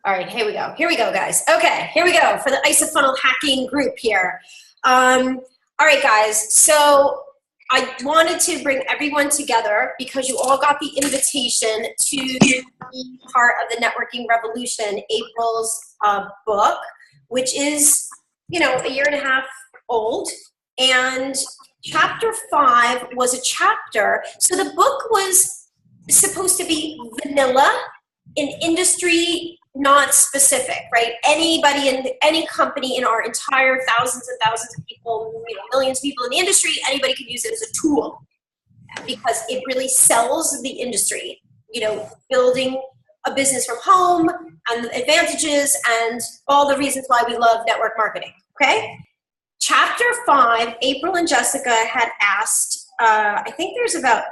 All right, here we go. Here we go, guys. Okay, here we go for the isofunnel hacking group here. All right, guys. So I wanted to bring everyone together because you all got the invitation to be part of the Networking Revolution, April's book, which is, you know, a year and a half old. And chapter 5 was a chapter. So the book was supposed to be vanilla, in industry not specific, right? Anybody in any company in our entire thousands and thousands of people, you know, millions of people in the industry, anybody can use it as a tool because it really sells the industry, you know, building a business from home and the advantages and all the reasons why we love network marketing, okay? Chapter 5, April and Jessica had asked, I think there's about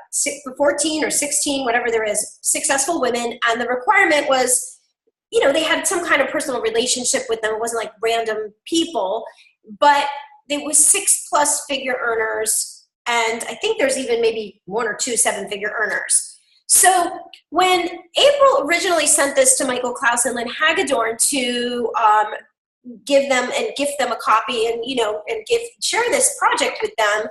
14 or 16, whatever there is, successful women, and the requirement was, you know, they had some kind of personal relationship with them. It wasn't like random people, but there was 6+ figure earners, and I think there's even maybe 1 or 2 7-figure earners. So when April originally sent this to Michael Klaus and Lynn Hagedorn to give them and gift them a copy and, you know, and share this project with them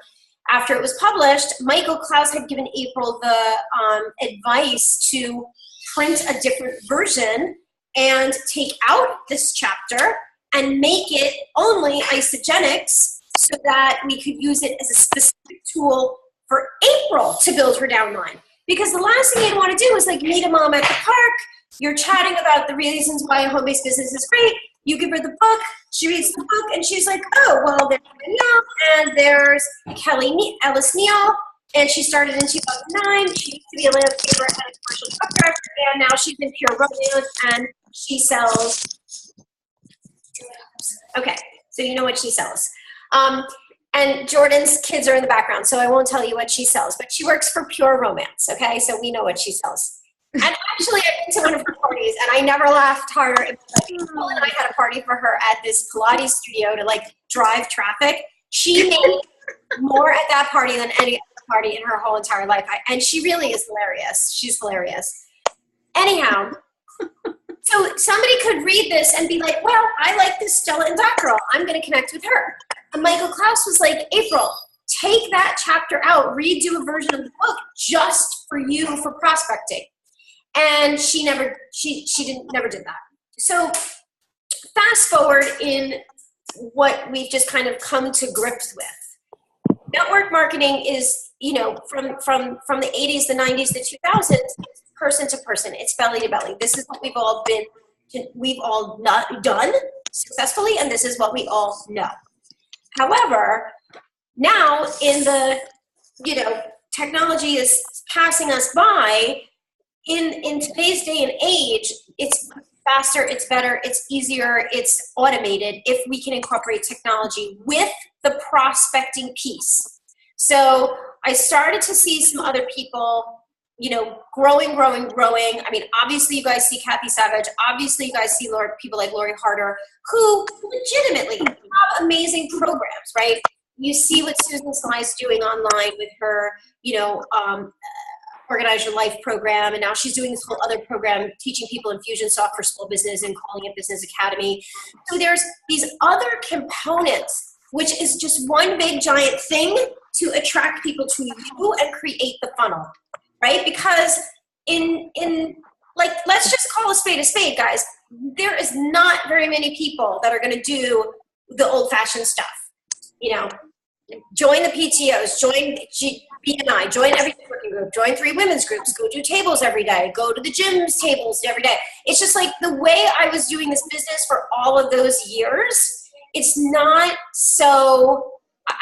after it was published, Michael Klaus had given April the advice to print a different version and take out this chapter and make it only isogenics so that we could use it as a specific tool for April to build her downline. Because the last thing you'd want to do is like meet a mom at the park, you're chatting about the reasons why a home-based business is great, you give her the book, she reads the book, and she's like, oh, well, there's Danielle, and there's Ellis Neal, and she started in 2009. She used to be a landscaper and a commercial truck driver, and now she's in pure romance, and she sells. Okay, so you know what she sells. And Jordan's kids are in the background, so I won't tell you what she sells, but she works for Pure Romance, okay? So we know what she sells. And actually, I've been to one of her parties, and I never laughed harder. It was like, Nicole and I had a party for her at this Pilates studio to, like, drive traffic. She made more at that party than any other party in her whole entire life. And she really is hilarious. She's hilarious. Anyhow, so somebody could read this and be like, well, I like this Stella and Dot girl. I'm going to connect with her. And Michael Klaus was like, April, take that chapter out, redo a version of the book just for you for prospecting. And she never did that. So fast forward in what we've just kind of come to grips with. Network marketing is, you know, from the 80s, the 90s, the 2000s, it's person to person. It's belly to belly. This is what we've all done successfully, and this is what we all know. However, now in the, you know, technology is passing us by. In today's day and age, it's faster, it's better, it's easier, it's automated if we can incorporate technology with the prospecting piece. So I started to see some other people, you know, growing. I mean, obviously you guys see Kathy Savage. Obviously you guys see people like Lori Harder, who legitimately have amazing programs, right? You see what Susan Sly's doing online with her, you know, Organize Your Life program, and now she's doing this whole other program teaching people Infusionsoft for small business and calling it Business Academy. So there's these other components, which is just one big giant thing to attract people to you and create the funnel, right? Because in like, let's just call a spade, guys. There is not very many people that are going to do the old-fashioned stuff, you know. Join the PTOs, join BNI, join every networking group, join 3 women's groups, go do tables every day, go to the gym's tables every day. It's just like the way I was doing this business for all of those years, it's not so,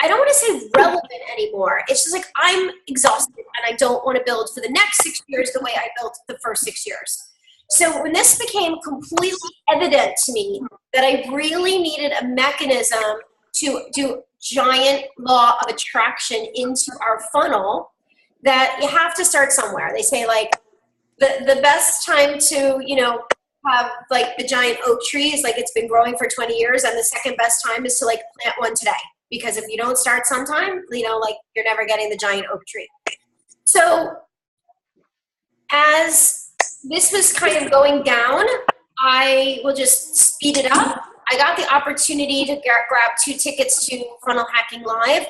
I don't want to say relevant anymore. It's just like I'm exhausted and I don't want to build for the next 6 years the way I built the first 6 years. So when this became completely evident to me that I really needed a mechanism to do giant law of attraction into our funnel, that you have to start somewhere. They say like the best time to, you know, have like the giant oak trees, like it's been growing for 20 years, and the second best time is to like plant one today. Because if you don't start sometime, you know, like you're never getting the giant oak tree. So as this was kind of going down, I will just speed it up. I got the opportunity to grab 2 tickets to Funnel Hacking Live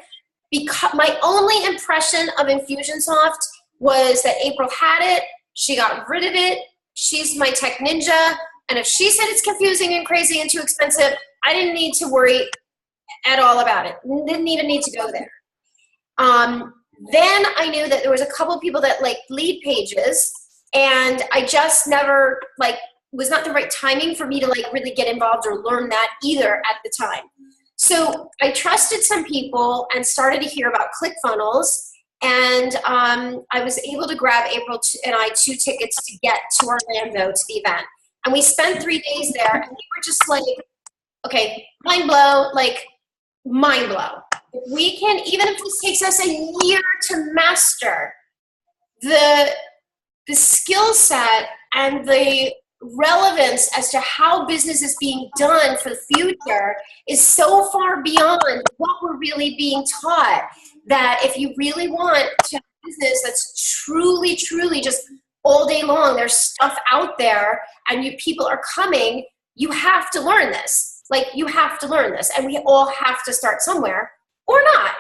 because my only impression of Infusionsoft was that April had it, she got rid of it, she's my tech ninja, and if she said it's confusing and crazy and too expensive, I didn't need to worry at all about it. Didn't even need to go there. Then I knew that there was a couple people that like lead pages, and I just never was not the right timing for me to really get involved or learn that either at the time. So I trusted some people and started to hear about ClickFunnels, and I was able to grab April and I 2 tickets to get to Orlando to the event. And we spent 3 days there, and we were just like, okay, mind blow, mind blow. If we can, even if this takes us a year to master the skill set and the relevance as to how business is being done for the future is so far beyond what we're really being taught, that if you really want to have a business that's truly, truly just all day long, there's stuff out there and people are coming, you have to learn this. You have to learn this, and we all have to start somewhere, or not,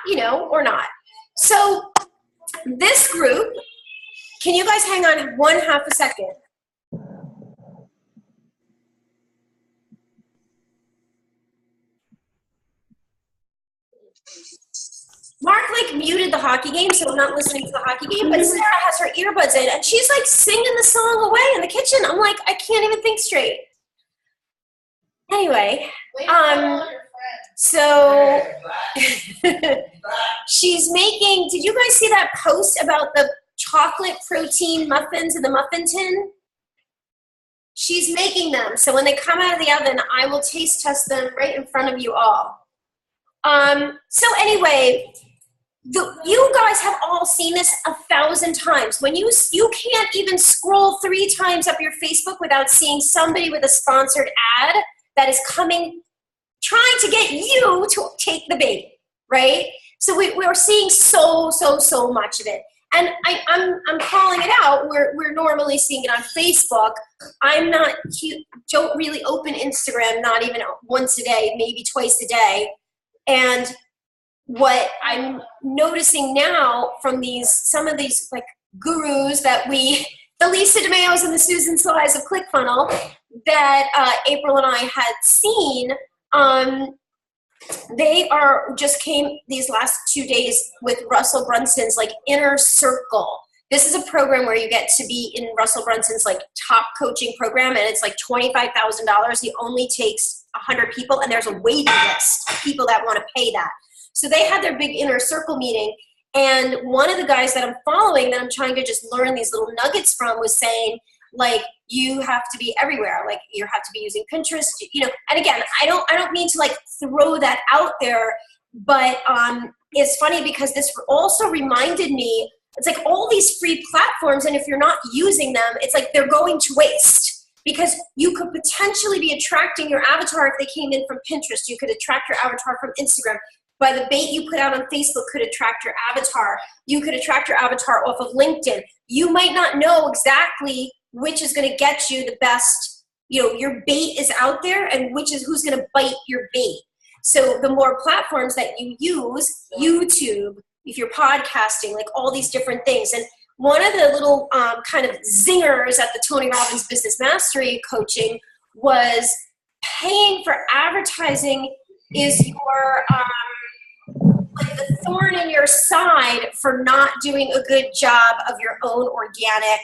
or not. So this group, can you guys hang on 1/2 a second? Mark muted the hockey game, so I'm not listening to the hockey game, but Sarah has her earbuds in, and she's singing the song away in the kitchen. I'm like, I can't even think straight. Anyway, so she's making, did you guys see that post about the chocolate protein muffins in the muffin tin? She's making them, so when they come out of the oven, I will taste test them right in front of you all. So anyway, you guys have all seen this 1,000 times. When you can't even scroll 3 times up your Facebook without seeing somebody with a sponsored ad that is coming, trying to get you to take the bait, right? So we're seeing so much of it. And I'm calling it out. We're normally seeing it on Facebook. I'm not cute, don't really open Instagram, not even once a day, maybe twice a day. And what I'm noticing now from some of these gurus that the Lisa DeMayo's and the Susan Slighs of ClickFunnel that April and I had seen, they just came these last 2 days with Russell Brunson's Inner Circle. This is a program where you get to be in Russell Brunson's top coaching program, and it's $25,000. He only takes 100 people, and there's a waiting list of people that want to pay that. So they had their big Inner Circle meeting, and one of the guys that I'm following, that I'm trying to just learn these little nuggets from, was saying, you have to be everywhere. You have to be using Pinterest, and again, I don't mean to throw that out there, but it's funny because this also reminded me, it's all these free platforms, and if you're not using them, it's they're going to waste, because you could potentially be attracting your avatar if they came in from Pinterest. You could attract your avatar from Instagram. By the bait you put out on Facebook could attract your avatar. You could attract your avatar off of LinkedIn. You might not know exactly which is going to get you the best, your bait is out there, and who's going to bite your bait. So the more platforms that you use, YouTube, if you're podcasting, all these different things. And one of the little kind of zingers at the Tony Robbins Business Mastery coaching was paying for advertising is your the thorn in your side for not doing a good job of your own organic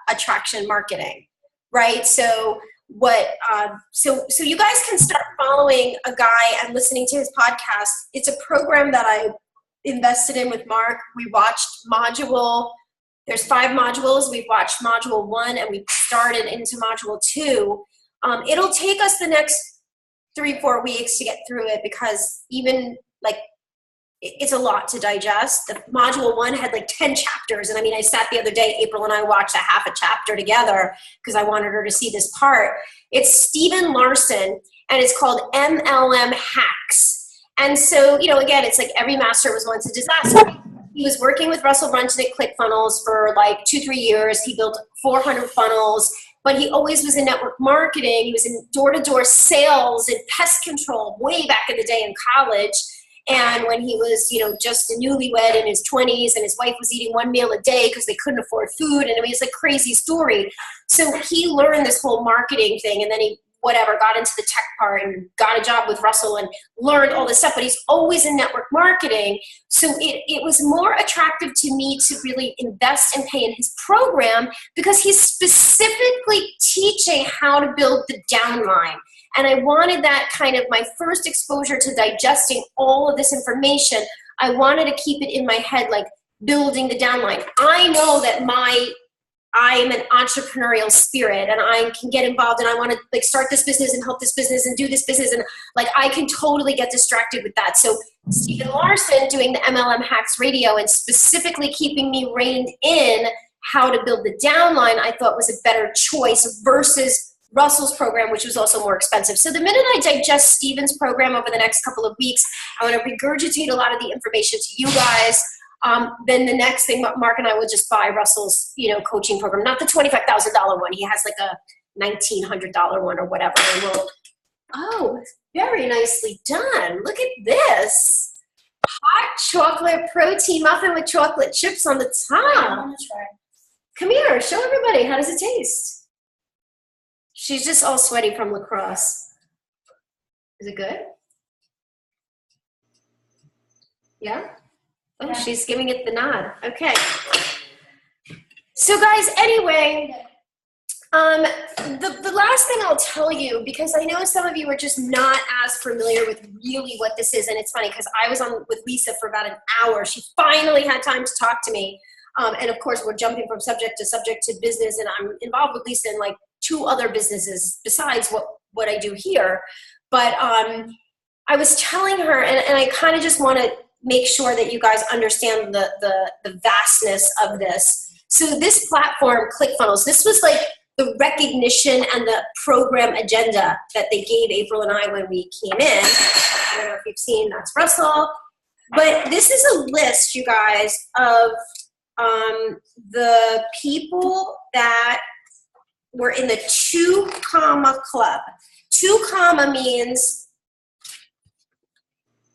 attraction marketing, right? So so you guys can start following a guy and listening to his podcast. It's a program that I invested in with Mark. We watched there's 5 modules. We've watched module 1, and we've started into module 2. It'll take us the next 3-4 weeks to get through it, because even it's a lot to digest. The module 1 had 10 chapters. And I sat the other day, April and I watched a half a chapter together because I wanted her to see this part. It's Stephen Larson, and it's called MLM Hacks. And so, again, it's every master was once a disaster. He was working with Russell Brunson at ClickFunnels for 2-3 years. He built 400 funnels. but he always was in network marketing. He was in door-to-door sales and pest control way back in the day in college. And when he was, you know, just a newlywed in his 20s and his wife was eating one meal a day because they couldn't afford food. And I mean, it's a crazy story. So he learned this whole marketing thing, and then he got into the tech part and got a job with Russell and learned all this stuff, but he's always in network marketing. So it was more attractive to me to really invest and pay in his program because he's specifically teaching how to build the downline. And I wanted that kind of my first exposure to digesting all of this information. I wanted to keep it in my head, like building the downline. I know that I am an entrepreneurial spirit and I can get involved and I want to like start this business and help this business and do this business. And like, I can totally get distracted with that. So Stephen Larson doing the MLM Hacks Radio and specifically keeping me reined in how to build the downline, I thought was a better choice versus Russell's program, which was also more expensive. So the minute I digest Stephen's program over the next couple of weeks, I want to regurgitate a lot of the information to you guys. Then the next thing, Mark and I will just buy Russell's, you know, coaching program, not the $25,000 one. He has like a $1,900 one or whatever. And we'll, oh, very nicely done. Look at this. Hot chocolate protein muffin with chocolate chips on the top. I want to try. Come here, show everybody. How does it taste? She's just all sweaty from lacrosse. Is it good? Yeah? Oh, yeah. She's giving it the nod. Okay. So guys, anyway, the last thing I'll tell you, because I know some of you are just not as familiar with really what this is, and it's funny because I was on with Lisa for about an hour. She finally had time to talk to me. And of course, we're jumping from subject to business, and I'm involved with Lisa in like 2 other businesses besides what I do here. But I was telling her, and I kind of just want to make sure that you guys understand the vastness of this. So this platform, ClickFunnels, this was like the recognition and the program agenda that they gave April and I when we came in. I don't know if you've seen, that's Russell. But this is a list, you guys, of the people that were in the 2 comma club. 2 comma means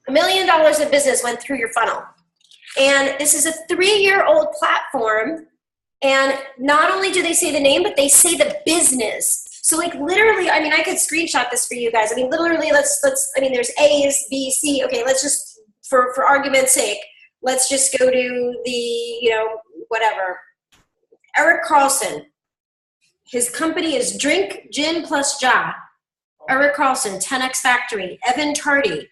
$1 million of business went through your funnel. And this is a 3-year-old platform. And not only do they say the name, but they say the business. So like literally, I mean, I could screenshot this for you guys. I mean, literally, I mean, there's A's, B, C. Okay, let's just, for argument's sake, let's just go to the, you know, whatever. Eric Carlson. His company is Drink Gin Plus Ja. Eric Carlson, 10X Factory. Evan Tardy.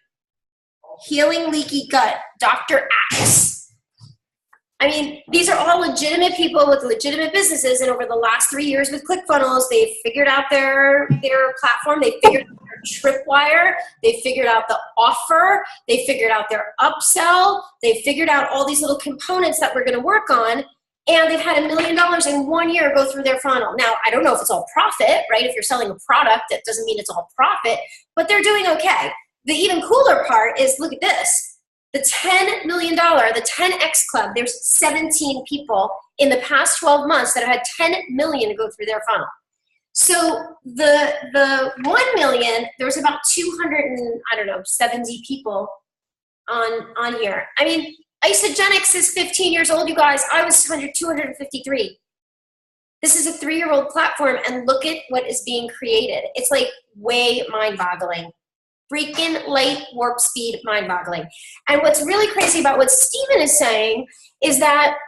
Healing Leaky Gut. Dr. Axe. I mean, these are all legitimate people with legitimate businesses, and over the last 3 years with ClickFunnels, they've figured out their platform, they figured out their tripwire, they figured out the offer, they figured out their upsell, they figured out all these little components that we're going to work on, and they've had $1 million in 1 year go through their funnel. Now, I don't know if it's all profit, right? If you're selling a product, that doesn't mean it's all profit, but they're doing okay. The even cooler part is, look at this. The $10 million, the 10X Club, there's 17 people in the past 12 months that have had 10 million to go through their funnel. So the 1 million, there's about 270 people on here. I mean, Isogenics is 15 years old, you guys. I was 253. This is a 3-year-old platform, and look at what is being created. It's like way mind-boggling. Freaking light warp speed mind-boggling. And what's really crazy about what Stephen is saying is that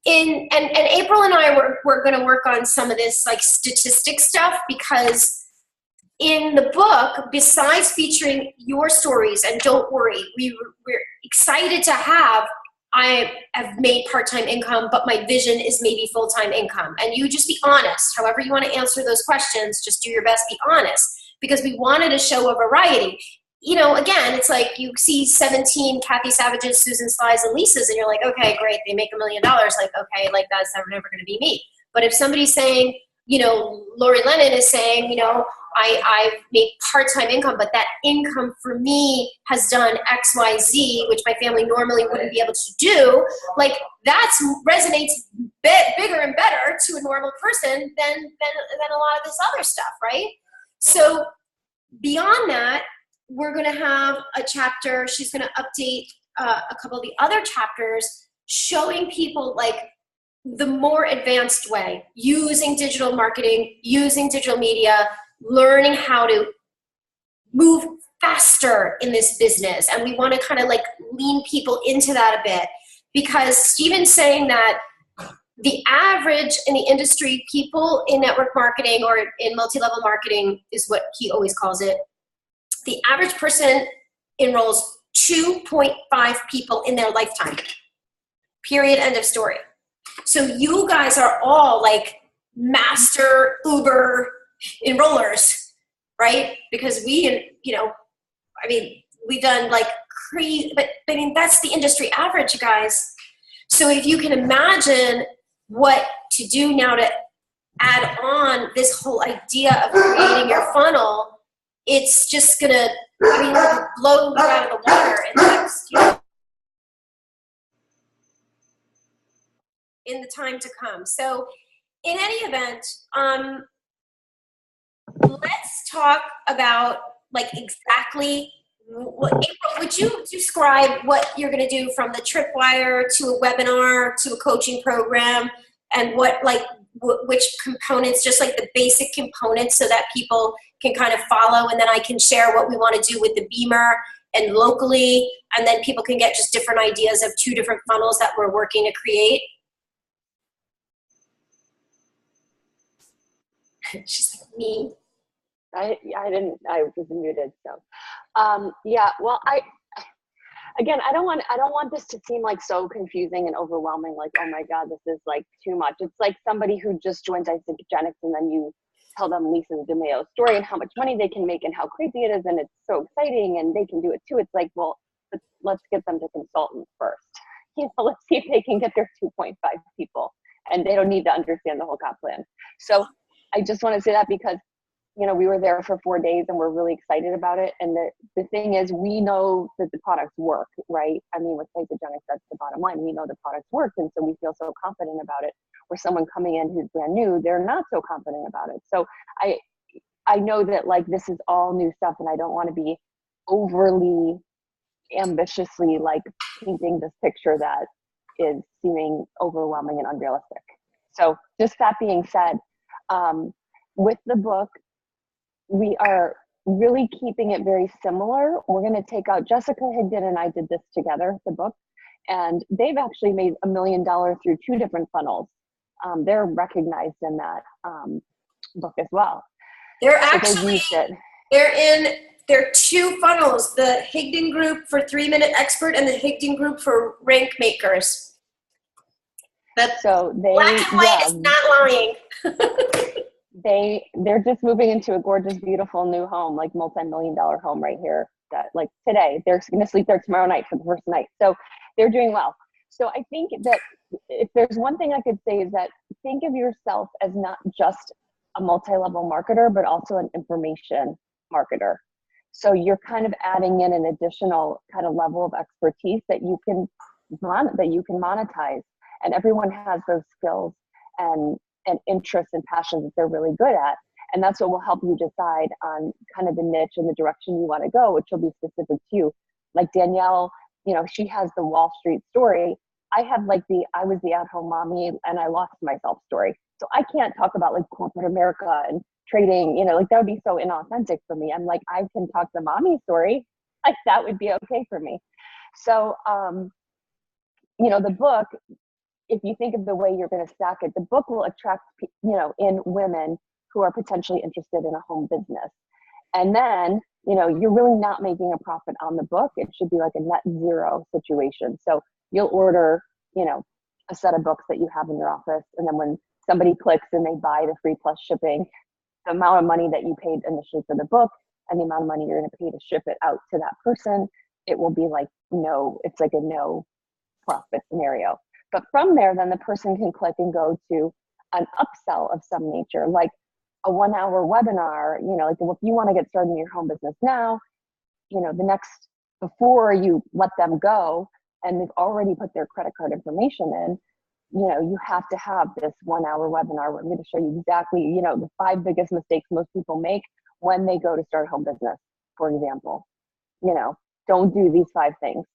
and April and I were going to work on some of this like statistic stuff, because in the book, besides featuring your stories, and don't worry, we're excited to I have made part-time income, but my vision is maybe full-time income. And you just be honest. However you want to answer those questions, just do your best, be honest. Because we wanted to show a variety. You know, again, it's like you see 17 Kathy Savages, Susan Sly's, and Lisa's, and you're like, okay, great, they make $1 million. Like, okay, like that's never going to be me. But if somebody's saying, you know, Lori Lennon is saying, you know, I make part-time income, but that income for me has done X, Y, Z, which my family normally wouldn't be able to do, like that resonates bigger and better to a normal person than a lot of this other stuff, right? So beyond that, we're going to have a chapter. She's going to update a couple of the other chapters showing people like the more advanced way, using digital marketing, using digital media, learning how to move faster in this business. And we want to kind of like lean people into that a bit, because Stephen's saying that the average in the industry, people in network marketing or in multi-level marketing is what he always calls it. The average person enrolls 2.5 people in their lifetime. Period, end of story. So you guys are all like master Uber enrollers, right? Because we, you know, I mean, we've done like crazy, but I mean, that's the industry average, you guys. So if you can imagine what to do now to add on this whole idea of creating your funnel, it's just gonna, I mean, blow you out of the water in the next, you know, in the time to come. So in any event, let's talk about like exactly what, April, would you describe what you're going to do from the tripwire to a webinar to a coaching program, and what like which components, just like the basic components, so that people can kind of follow, and then I can share what we want to do with the Beamer and locally, and then people can get just different ideas of 2 different funnels that we're working to create. She's like, me. I was muted, so yeah, well, I don't want this to seem like so confusing and overwhelming, like, oh my god, this is like too much. It's like somebody who just joins Isagenix and then you tell them Lisa DeMayo's story and how much money they can make and how crazy it is and it's so exciting and they can do it too. It's like, well, let's get them to consultants first. You know, let's see if they can get their 2.5 people, and they don't need to understand the whole comp plan. So I just want to say that because, you know, we were there for 4 days and we're really excited about it. And the thing is, we know that the products work, right? I mean, with Isagenix, that's the bottom line. We know the products work, and so we feel so confident about it. Where someone coming in who's brand new, they're not so confident about it. So I know that like this is all new stuff, and I don't want to be overly ambitiously like painting this picture that is seeming overwhelming and unrealistic. So just that being said, with the book, we are really keeping it very similar. We're going to take out, Jessica Higdon and I did this together, the book, and they've actually made $1 million through 2 different funnels. They're recognized in that book as well. They're actually, there are 2 funnels, the Higdon group for 3-Minute Expert and the Higdon group for rank makers. So they, black and white is not lying. They're just moving into a gorgeous, beautiful new home, like multi-million-dollar home right here. That like today, they're going to sleep there tomorrow night for the first night. So they're doing well. So I think that if there's one thing I could say is that think of yourself as not just a multi-level marketer, but also an information marketer. So you're kind of adding in an additional kind of level of expertise that you can monetize. And everyone has those skills and interests and passions that they're really good at. And that's what will help you decide on kind of the niche and the direction you want to go, which will be specific to you. Like Danielle, you know, she has the Wall Street story. I have like I was the at-home mommy and I lost myself story. So I can't talk about like corporate America and trading, you know, like that would be so inauthentic for me. I'm like, I can talk the mommy story. Like that would be okay for me. So, you know, the book, if you think of the way you're going to stack it, the book will attract, you know, in women who are potentially interested in a home business. And then, you know, you're really not making a profit on the book. It should be like a net zero situation. So you'll order, you know, a set of books that you have in your office. And then when somebody clicks and they buy the free plus shipping, the amount of money that you paid initially for the book and the amount of money you're going to pay to ship it out to that person, it will be like, it's like a no profit scenario. But from there, then the person can click and go to an upsell of some nature, like a 1-hour webinar, you know, like if you want to get started in your home business now, you know, before you let them go and they've already put their credit card information in, you have to have this 1 hour webinar where I'm going to show you exactly, the 5 biggest mistakes most people make when they go to start a home business, for example. Don't do these 5 things.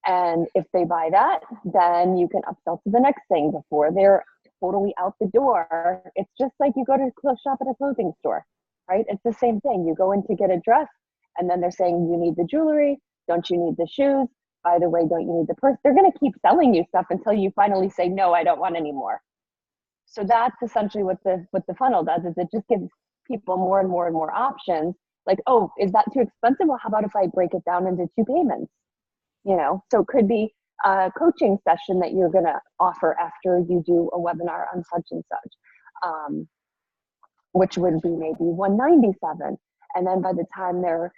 And if they buy that, then you can upsell to the next thing before they're totally out the door. It's just like you go to shop at a clothing store, right? It's the same thing. You go in to get a dress, and then they're saying, you need the jewelry. Don't you need the shoes? By the way, don't you need the purse? They're going to keep selling you stuff until you finally say, no, I don't want any more. So that's essentially what the funnel does, is it just gives people more and more and more options. Like, oh, is that too expensive? Well, how about if I break it down into 2 payments? So it could be a coaching session that you're going to offer after you do a webinar on such and such, which would be maybe $197. And then by the time they're,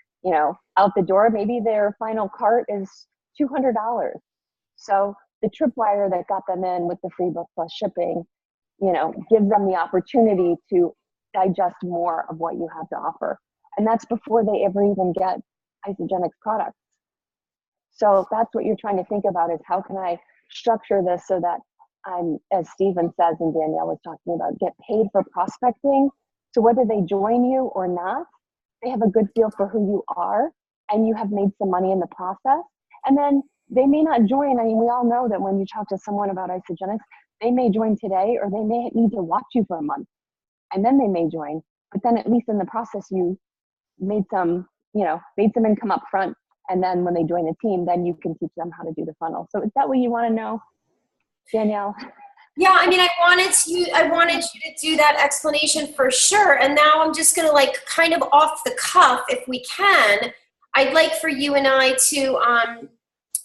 out the door, maybe their final cart is $200. So the tripwire that got them in with the free book plus shipping, gives them the opportunity to digest more of what you have to offer. And that's before they ever even get Isagenix products. So that's what you're trying to think about, is how can I structure this so that I'm, as Stephen says and Danielle was talking about, get paid for prospecting. So whether they join you or not, they have a good feel for who you are, and you have made some money in the process. And then they may not join. I mean, we all know that when you talk to someone about Isagenix, they may join today, or they may need to watch you for a month, and then they may join. But then at least in the process, you made some income up front. And then when they join the team, then you can teach them how to do the funnel. So is that what you want to know, Danielle? Yeah, I mean, I wanted you to do that explanation for sure. And now I'm just going to kind of off the cuff, if we can, I'd like for you and I to,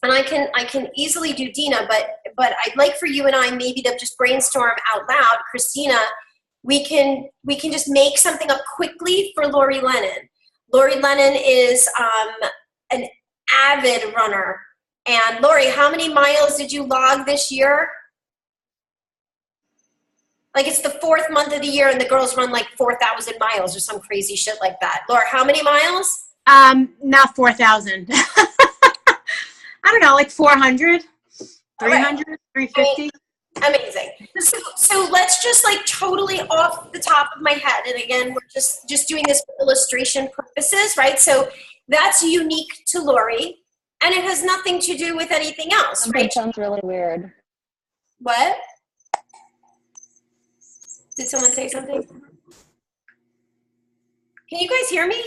and I can easily do Dina, but I'd like for you and I maybe to just brainstorm out loud. Christina, we can just make something up quickly for Lori Lennon. Lori Lennon is an avid runner. And Lori, how many miles did you log this year? It's the 4th month of the year, and the girls run 4,000 miles or some crazy shit like that. Laura, how many miles? Not 4,000. I don't know, 400, 300, right. 350. Amazing. So let's just totally off the top of my head. And again, we're just doing this for illustration purposes, right? So that's unique to Lori, and it has nothing to do with anything else, right? That sounds really weird. What? Did someone say something? Can you guys hear me?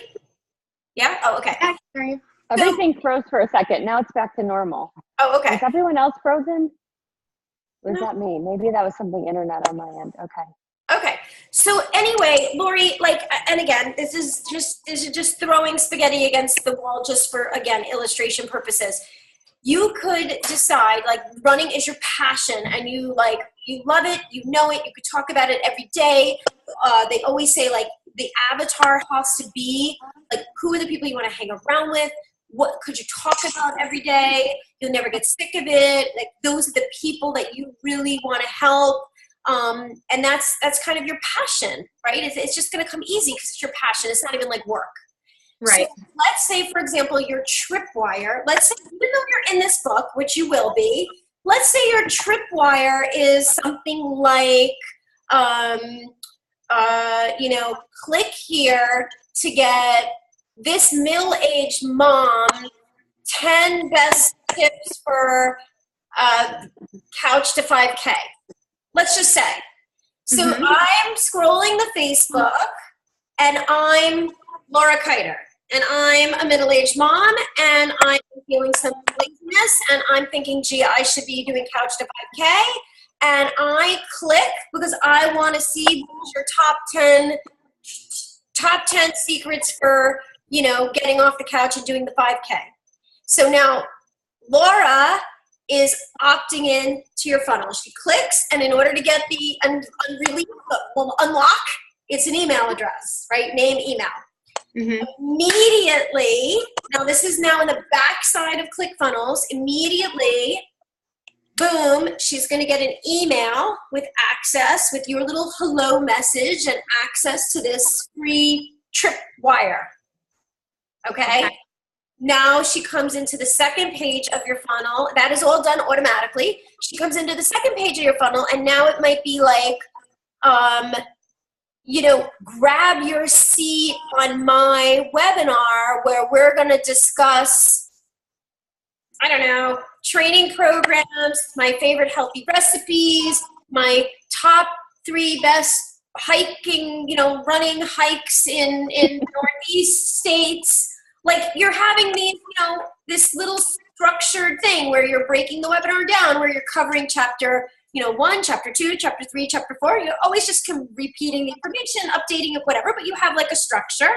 Yeah? Oh, okay. I hear you. Everything froze for a second. Now it's back to normal. Oh, okay. Is everyone else frozen? Or is that me? Maybe that was something internet on my end. Okay. Okay. So anyway, Lori, and again, this is just throwing spaghetti against the wall just for, again, illustration purposes. You could decide, running is your passion, and you love it, you know it, you could talk about it every day. They always say, the avatar has to be, who are the people you want to hang around with? What could you talk about every day? You'll never get sick of it. Those are the people that you really want to help. And that's kind of your passion, right? It's just going to come easy because it's your passion. It's not even work. Right. So let's say, for example, your tripwire, let's say, even though you're in this book, which you will be, let's say your tripwire is something like, click here to get this middle-aged mom 10 best tips for couch to 5K. Let's just say. So I'm scrolling the Facebook, and I'm Laura Kiter, and I'm a middle-aged mom, and I'm feeling some laziness, and I'm thinking, gee, I should be doing couch to 5K, and I click because I want to see your top 10 secrets for, getting off the couch and doing the 5K. So now Laura is opting in to your funnel. She clicks, and in order to get the unlock, it's an email address, right? Name, email. Immediately, now this is now in the back side of ClickFunnels, immediately, boom, she's going to get an email with access, with your little hello message and access to this free tripwire. Okay? now she comes into the second page of your funnel. That is all done automatically. She comes into the second page of your funnel, and now it might be like, you know, grab your seat on my webinar where we're going to discuss, I don't know, training programs, my favorite healthy recipes, my top 3 best hiking, you know, running hikes in Northeast states. Like, you're having these, you know, this little structured thing where you're breaking the webinar down, where you're covering chapter, you know, 1, chapter 2, chapter 3, chapter 4. You're always just repeating the information, updating it, whatever, but you have like a structure.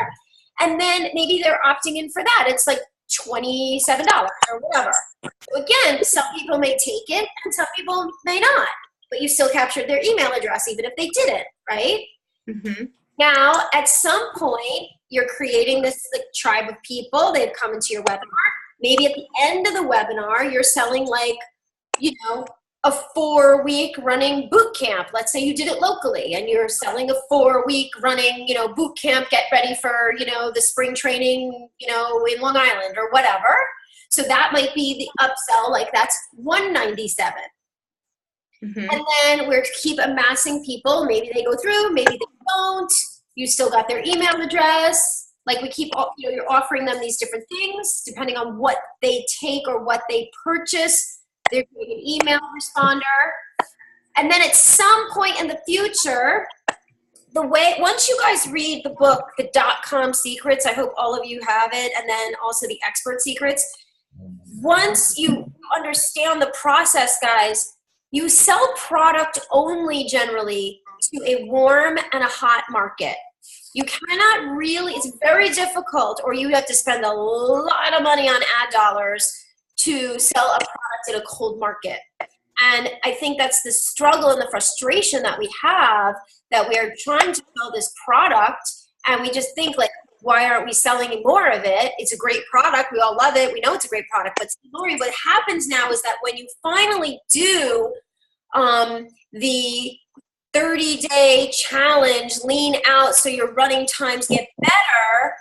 And then maybe they're opting in for that. It's like $27 or whatever. So again, some people may take it and some people may not, but you still captured their email address even if they didn't, right? Mm-hmm. Now, at some point, you're creating this like tribe of people. They've come into your webinar. Maybe at the end of the webinar, you're selling like, you know, a 4-week running boot camp. Let's say you did it locally and you're selling a 4-week running, you know, boot camp, get ready for, you know, the spring training, you know, in Long Island or whatever. So that might be the upsell, like that's $197. Mm-hmm. And then we're to keep amassing people. Maybe they go through, maybe they don't. You still got their email address. Like we keep, you know, you're offering them these different things depending on what they take or what they purchase. They're getting an email responder. And then at some point in the future, once you guys read the book, the .com Secrets, I hope all of you have it, and then also the Expert Secrets. Once you understand the process, guys, you sell product only generally to a warm and a hot market. You cannot really, it's very difficult, or you have to spend a lot of money on ad dollars to sell a product in a cold market. And I think that's the struggle and the frustration that we have, that we are trying to sell this product and we just think like, why aren't we selling more of it? It's a great product. We all love it. We know it's a great product. But Lori, what happens now is that when you finally do the 30-day challenge, lean out so your running times get better,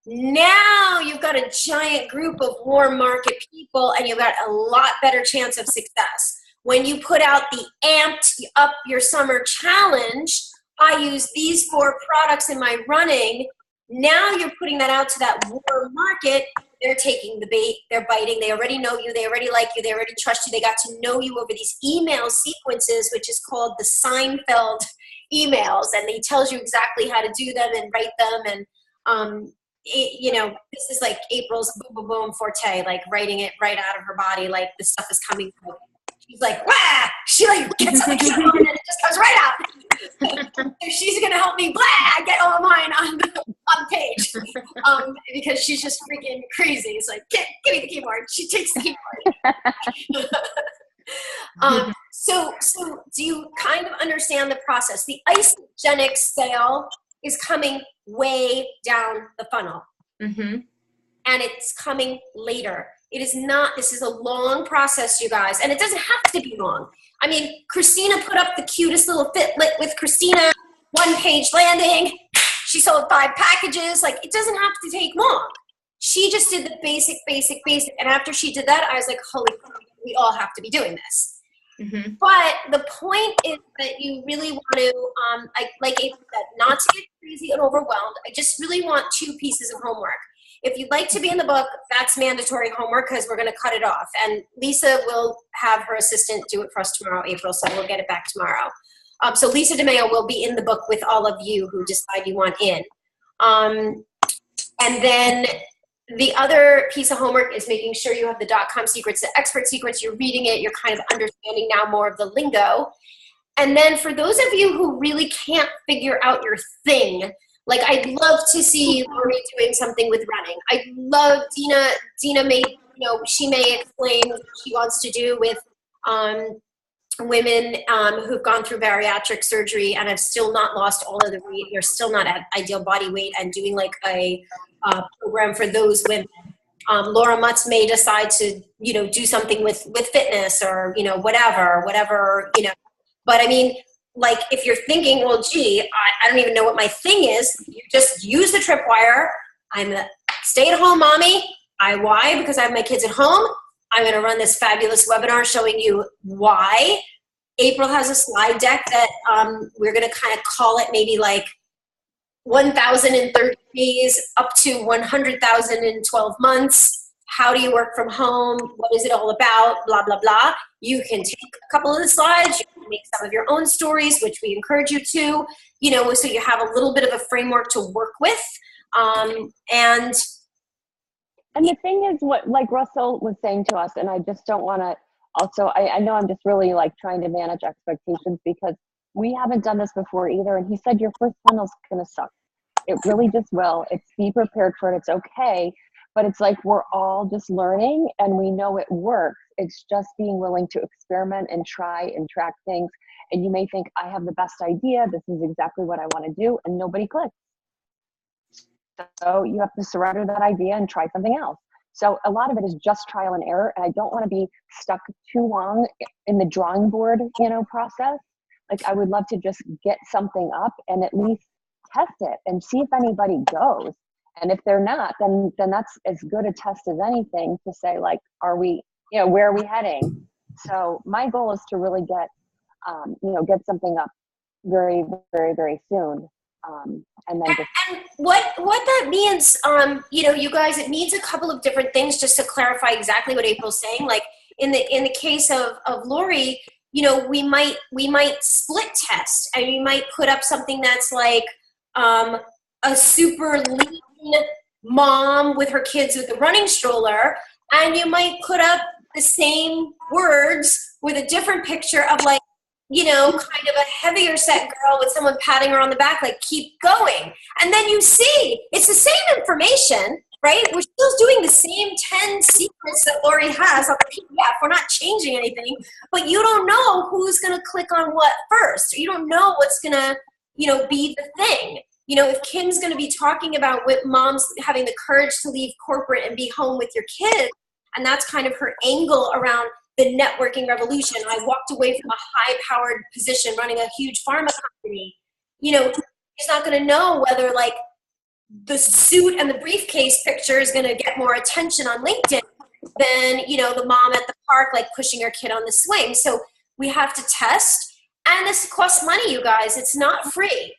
now you've got a giant group of warm market people and you've got a lot better chance of success. When you put out the amped up your summer challenge, I use these 4 products in my running. Now you're putting that out to that warm market. They're taking the bait. They're biting. They already know you. They already like you. They already trust you. They got to know you over these email sequences, which is called the Seinfeld emails. And he tells you exactly how to do them and write them. And, you know, this is like April's boom, boom, boom forte, like writing it right out of her body. Like this stuff is coming through. She's like, wah! She like gets on the camera and it just comes right out. So she's going to help me, blah, get all of mine on page. Because she's just freaking crazy. It's like, give me the keyboard. She takes the keyboard. So do you kind of understand the process? The Isogenic sale is coming way down the funnel. Mm-hmm. And it's coming later. It is not, this is a long process, you guys, and it doesn't have to be long. I mean, Christina put up the cutest little Fitlet with Christina, 1-page landing. She sold 5 packages. Like, it doesn't have to take long. She just did the basic. And after she did that, I was like, holy crap, we all have to be doing this. Mm-hmm. But the point is that you really want to, like April said, not to get crazy and overwhelmed. I just really want 2 pieces of homework. If you'd like to be in the book, that's mandatory homework because we're going to cut it off. And Lisa will have her assistant do it for us tomorrow, April, so we'll get it back tomorrow. So Lisa DeMeo will be in the book with all of you who decide you want in. And then the other piece of homework is making sure you have the .com Secrets, the Expert Secrets, you're reading it, you're kind of understanding now more of the lingo. And then for those of you who really can't figure out your thing, like I'd love to see Lori doing something with running. I'd love Dina may, you know, she may explain what she wants to do with women who've gone through bariatric surgery and have still not lost all of the weight. They're still not at ideal body weight, and doing like a program for those women. Laura Mutz may decide to, you know, do something with fitness or, you know, whatever, you know. But I mean, like if you're thinking, well, gee, I don't even know what my thing is, you just use the tripwire. I'm a stay-at-home mommy. Why? Because I have my kids at home. I'm going to run this fabulous webinar showing you why. April has a slide deck that we're going to kind of call it maybe like 1,030 days up to 100,000 in 12 months. How do you work from home? What is it all about? Blah, blah, blah. You can take a couple of the slides. You can make some of your own stories, which we encourage you to, you know, so you have a little bit of a framework to work with. And the thing is, what like Russell was saying to us, and I just don't want to also, I know I'm just really like trying to manage expectations because we haven't done this before either. And he said, your first funnel's going to suck. It really just will. It's be prepared for it. It's okay. But it's like, we're all just learning and we know it works. It's just being willing to experiment and try and track things. And you may think, I have the best idea. This is exactly what I want to do. And nobody clicks. So you have to surrender that idea and try something else. So a lot of it is just trial and error. And I don't want to be stuck too long in the drawing board, you know, process. Like I would love to just get something up and at least test it and see if anybody goes. And if they're not, then that's as good a test as anything to say, like, are we, you know, where are we heading? So my goal is to really get, you know, get something up very, very, very soon. And then just. And what that means, you know, you guys, it means a couple of different things just to clarify exactly what April's saying. Like in the case of Lori, you know, we might split test and we might put up something that's like a super lean mom with her kids with a running stroller, and you might put up the same words with a different picture of like, you know, kind of a heavier set girl with someone patting her on the back, like keep going. And then you see it's the same information, right? We're still doing the same 10 secrets that Lori has on the PDF. We're not changing anything, but you don't know who's going to click on what first. You don't know what's going to, you know, be the thing. You know, if Kim's going to be talking about with moms having the courage to leave corporate and be home with your kids, and that's kind of her angle around the networking revolution. I walked away from a high-powered position running a huge pharma company. You know, she's not going to know whether like the suit and the briefcase picture is going to get more attention on LinkedIn than, you know, the mom at the park like pushing her kid on the swing. So we have to test, and this costs money, you guys. It's not free.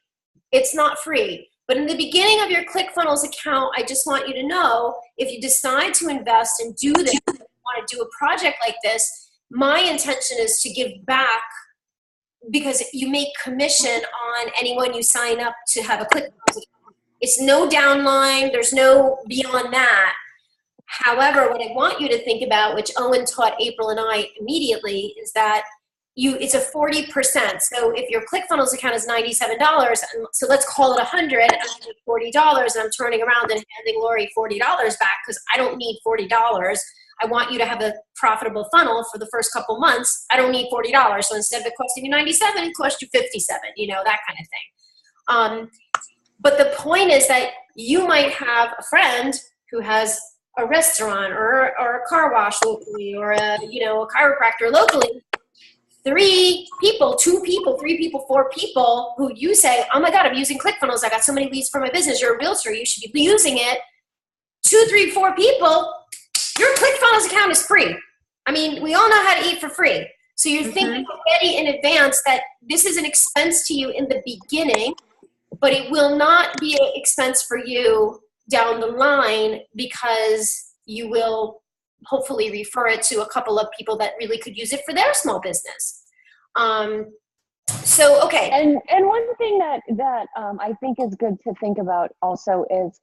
It's not free. But in the beginning of your ClickFunnels account, I just want you to know, if you decide to invest and do this, if you want to do a project like this, my intention is to give back, because you make commission on anyone you sign up to have a ClickFunnels account. It's no downline. There's no beyond that. However, what I want you to think about, which Owen taught April and I immediately, is that it's a 40%. So if your ClickFunnels account is $97, and so let's call it 100, I'm $40, and I'm turning around and handing Lori $40 back because I don't need $40. I want you to have a profitable funnel for the first couple months. I don't need $40. So instead of it costing you $97, it costs you $57, you know, that kind of thing. But the point is that you might have a friend who has a restaurant or a car wash locally, or a, you know, a chiropractor locally. 3 people, 2 people, 3 people, 4 people who you say, oh my God, I'm using ClickFunnels. I got so many leads for my business. You're a realtor. You should be using it. 2, 3, 4 people, your ClickFunnels account is free. I mean, we all know how to eat for free. So you're thinking already in advance that this is an expense to you in the beginning, but it will not be an expense for you down the line, because you will hopefully refer it to a couple of people that really could use it for their small business. So, okay. And one thing that I think is good to think about also is,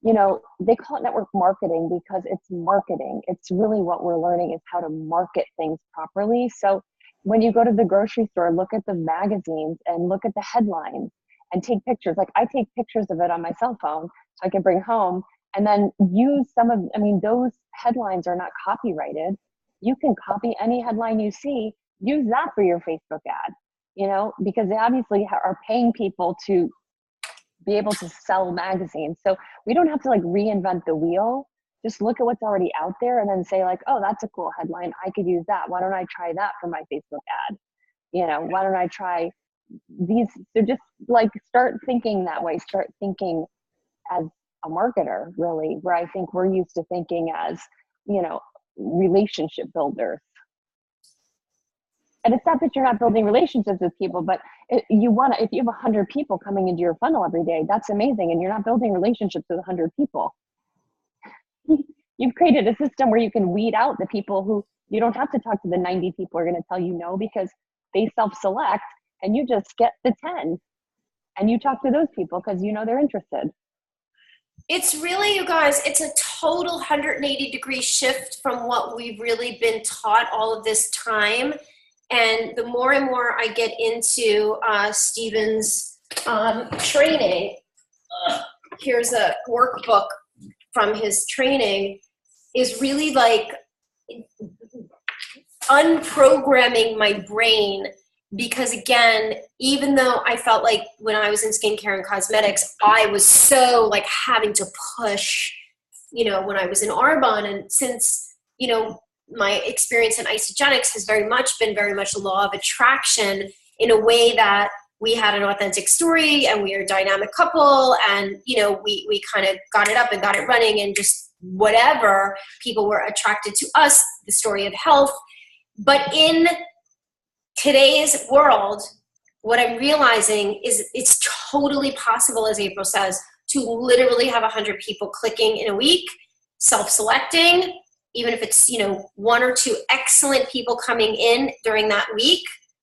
you know, they call it network marketing because it's marketing. It's really what we're learning is how to market things properly. So when you go to the grocery store, look at the magazines and look at the headlines and take pictures. Like I take pictures of it on my cell phone so I can bring home, and then use some of, I mean, those headlines are not copyrighted. You can copy any headline you see, use that for your Facebook ad, you know, because they obviously are paying people to be able to sell magazines. So we don't have to like reinvent the wheel. Just look at what's already out there and then say like, oh, that's a cool headline. I could use that. Why don't I try that for my Facebook ad? You know, why don't I try these? So just like start thinking that way. Start thinking as a marketer, really, where I think we're used to thinking as, you know, relationship builders. And it's not that you're not building relationships with people, but if you have 100 people coming into your funnel every day, that's amazing. And you're not building relationships with 100 people. You've created a system where you can weed out the people who you don't have to talk to the 90 people who are going to tell you no, because they self-select, and you just get the 10 and you talk to those people because you know they're interested. It's really, you guys, it's a total 180-degree shift from what we've really been taught all of this time. And the more and more I get into Stephen's training, here's a workbook from his training, is really like unprogramming my brain. Because again, even though I felt like when I was in skincare and cosmetics, I was so like having to push, you know, when I was in Arbonne. And since, you know, my experience in isogenics has very much a law of attraction, in a way that we had an authentic story and we were a dynamic couple, and, you know, we kind of got it up and got it running, and just whatever, people were attracted to us, the story of health. But in today's world, what I'm realizing is it's totally possible, as April says, to literally have 100 people clicking in a week, self-selecting, even if it's, you know, 1 or 2 excellent people coming in during that week,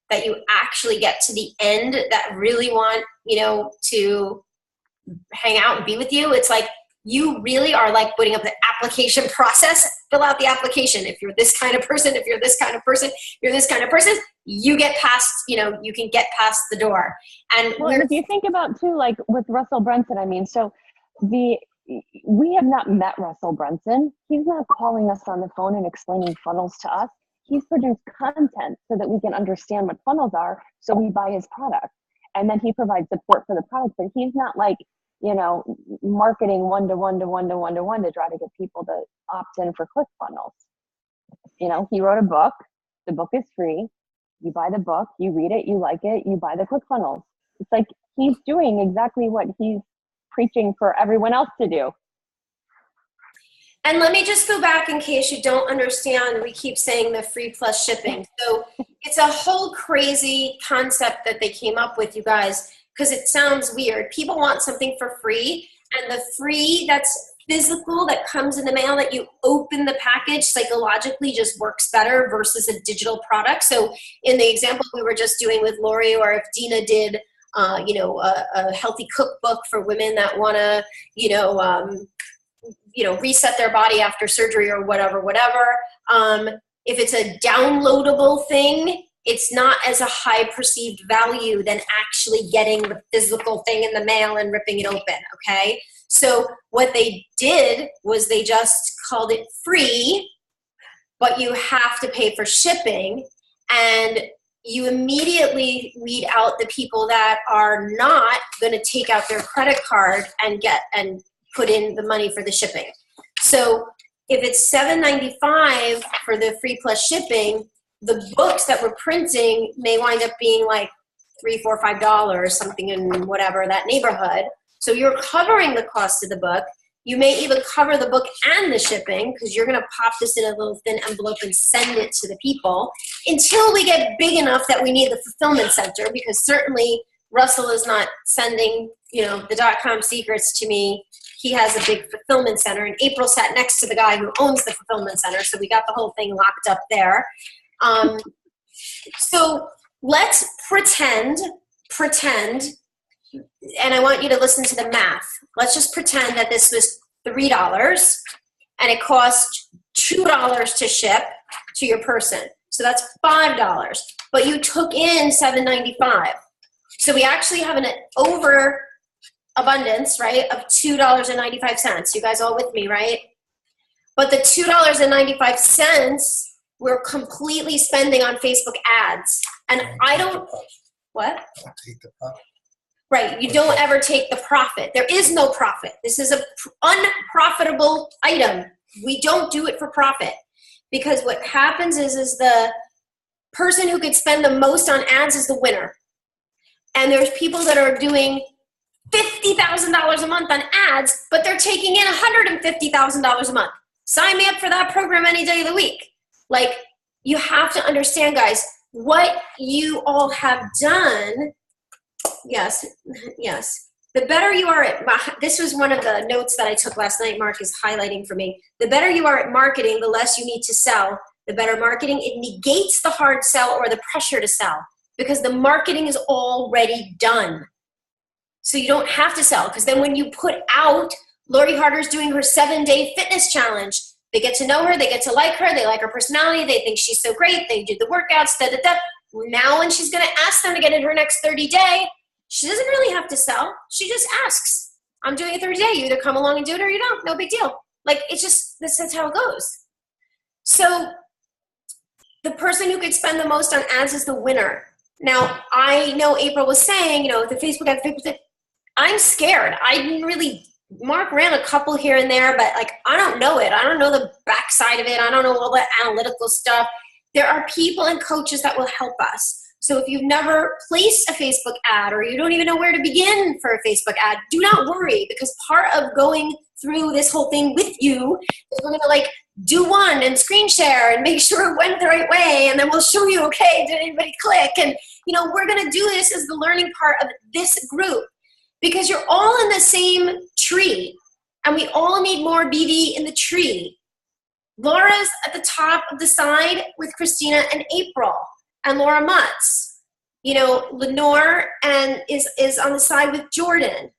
that you actually get to the end that really want, you know, to hang out and be with you. It's like, you really are like putting up the application process, fill out the application. If you're this kind of person, if you're this kind of person, you're this kind of person, you get past, you know, you can get past the door. And well, if you think about too, like with Russell Brunson, I mean, so we have not met Russell Brunson. He's not calling us on the phone and explaining funnels to us. He's produced content so that we can understand what funnels are, so we buy his product. And then he provides support for the product, but he's not like, you know, marketing one-to-one to try to get people to opt in for ClickFunnels. You know, he wrote a book. The book is free. You buy the book, you read it, you like it, you buy the ClickFunnels. It's like he's doing exactly what he's preaching for everyone else to do. And let me just go back in case you don't understand. We keep saying the free plus shipping. So it's a whole crazy concept that they came up with, you guys, because it sounds weird. People want something for free, and the free that's physical, that comes in the mail, that you open the package, psychologically just works better versus a digital product. So in the example we were just doing with Lori, or if Dina did, you know, a healthy cookbook for women that want to, you know, reset their body after surgery or whatever. If it's a downloadable thing, it's not as a high perceived value than actually getting the physical thing in the mail and ripping it open, okay? So what they did was they just called it free, but you have to pay for shipping, and you immediately weed out the people that are not going to take out their credit card and put in the money for the shipping. So if it's $7.95 for the free plus shipping, the books that we're printing may wind up being like $3, $4, $5, something in whatever that neighborhood. So you're covering the cost of the book. You may even cover the book and the shipping, because you're going to pop this in a little thin envelope and send it to the people, until we get big enough that we need the fulfillment center, because certainly Russell is not sending, you know, the .com secrets to me. He has a big fulfillment center, and April sat next to the guy who owns the fulfillment center, so we got the whole thing locked up there. So let's pretend, and I want you to listen to the math. Let's just pretend that this was $3 and it cost $2 to ship to your person. So that's $5, but you took in $7.95. So we actually have an overabundance, right, of $2.95. You guys all with me, right? But the $2.95 we're completely spending on Facebook ads. And I don't, what? Right, you don't ever take the profit. There is no profit. This is an unprofitable item. We don't do it for profit. Because what happens is the person who could spend the most on ads is the winner. And there's people that are doing $50,000 a month on ads, but they're taking in $150,000 a month. Sign me up for that program any day of the week. Like, you have to understand, guys, what you all have done. Yes. The better you are at, this was one of the notes that I took last night, Mark is highlighting for me. The better you are at marketing, the less you need to sell. The better marketing, it negates the hard sell or the pressure to sell because the marketing is already done. So you don't have to sell, because then when you put out, Lori Harder's doing her 7-day fitness challenge. They get to know her, they get to like her, they like her personality, they think she's so great, they do the workouts, da-da-da. Now when she's gonna ask them to get in her next 30-day, she doesn't really have to sell. She just asks, I'm doing a 30-day. You either come along and do it or you don't. No big deal. Like, it's just, this is how it goes. So the person who could spend the most on ads is the winner. Now, I know April was saying, you know, the Facebook ad, I'm scared. I didn't really, Mark ran a couple here and there, but like, I don't know it. I don't know the backside of it. I don't know all the analytical stuff. There are people and coaches that will help us. So if you've never placed a Facebook ad or you don't even know where to begin for a Facebook ad, do not worry, because part of going through this whole thing with you is we're gonna like do one and screen share and make sure it went the right way, and then we'll show you, okay, did anybody click? And you know, we're gonna do this as the learning part of this group, because you're all in the same tree and we all need more BV in the tree. Laura's at the top of the side with Christina and April and Laura Mutz. You know, Lenore and is on the side with Jordan.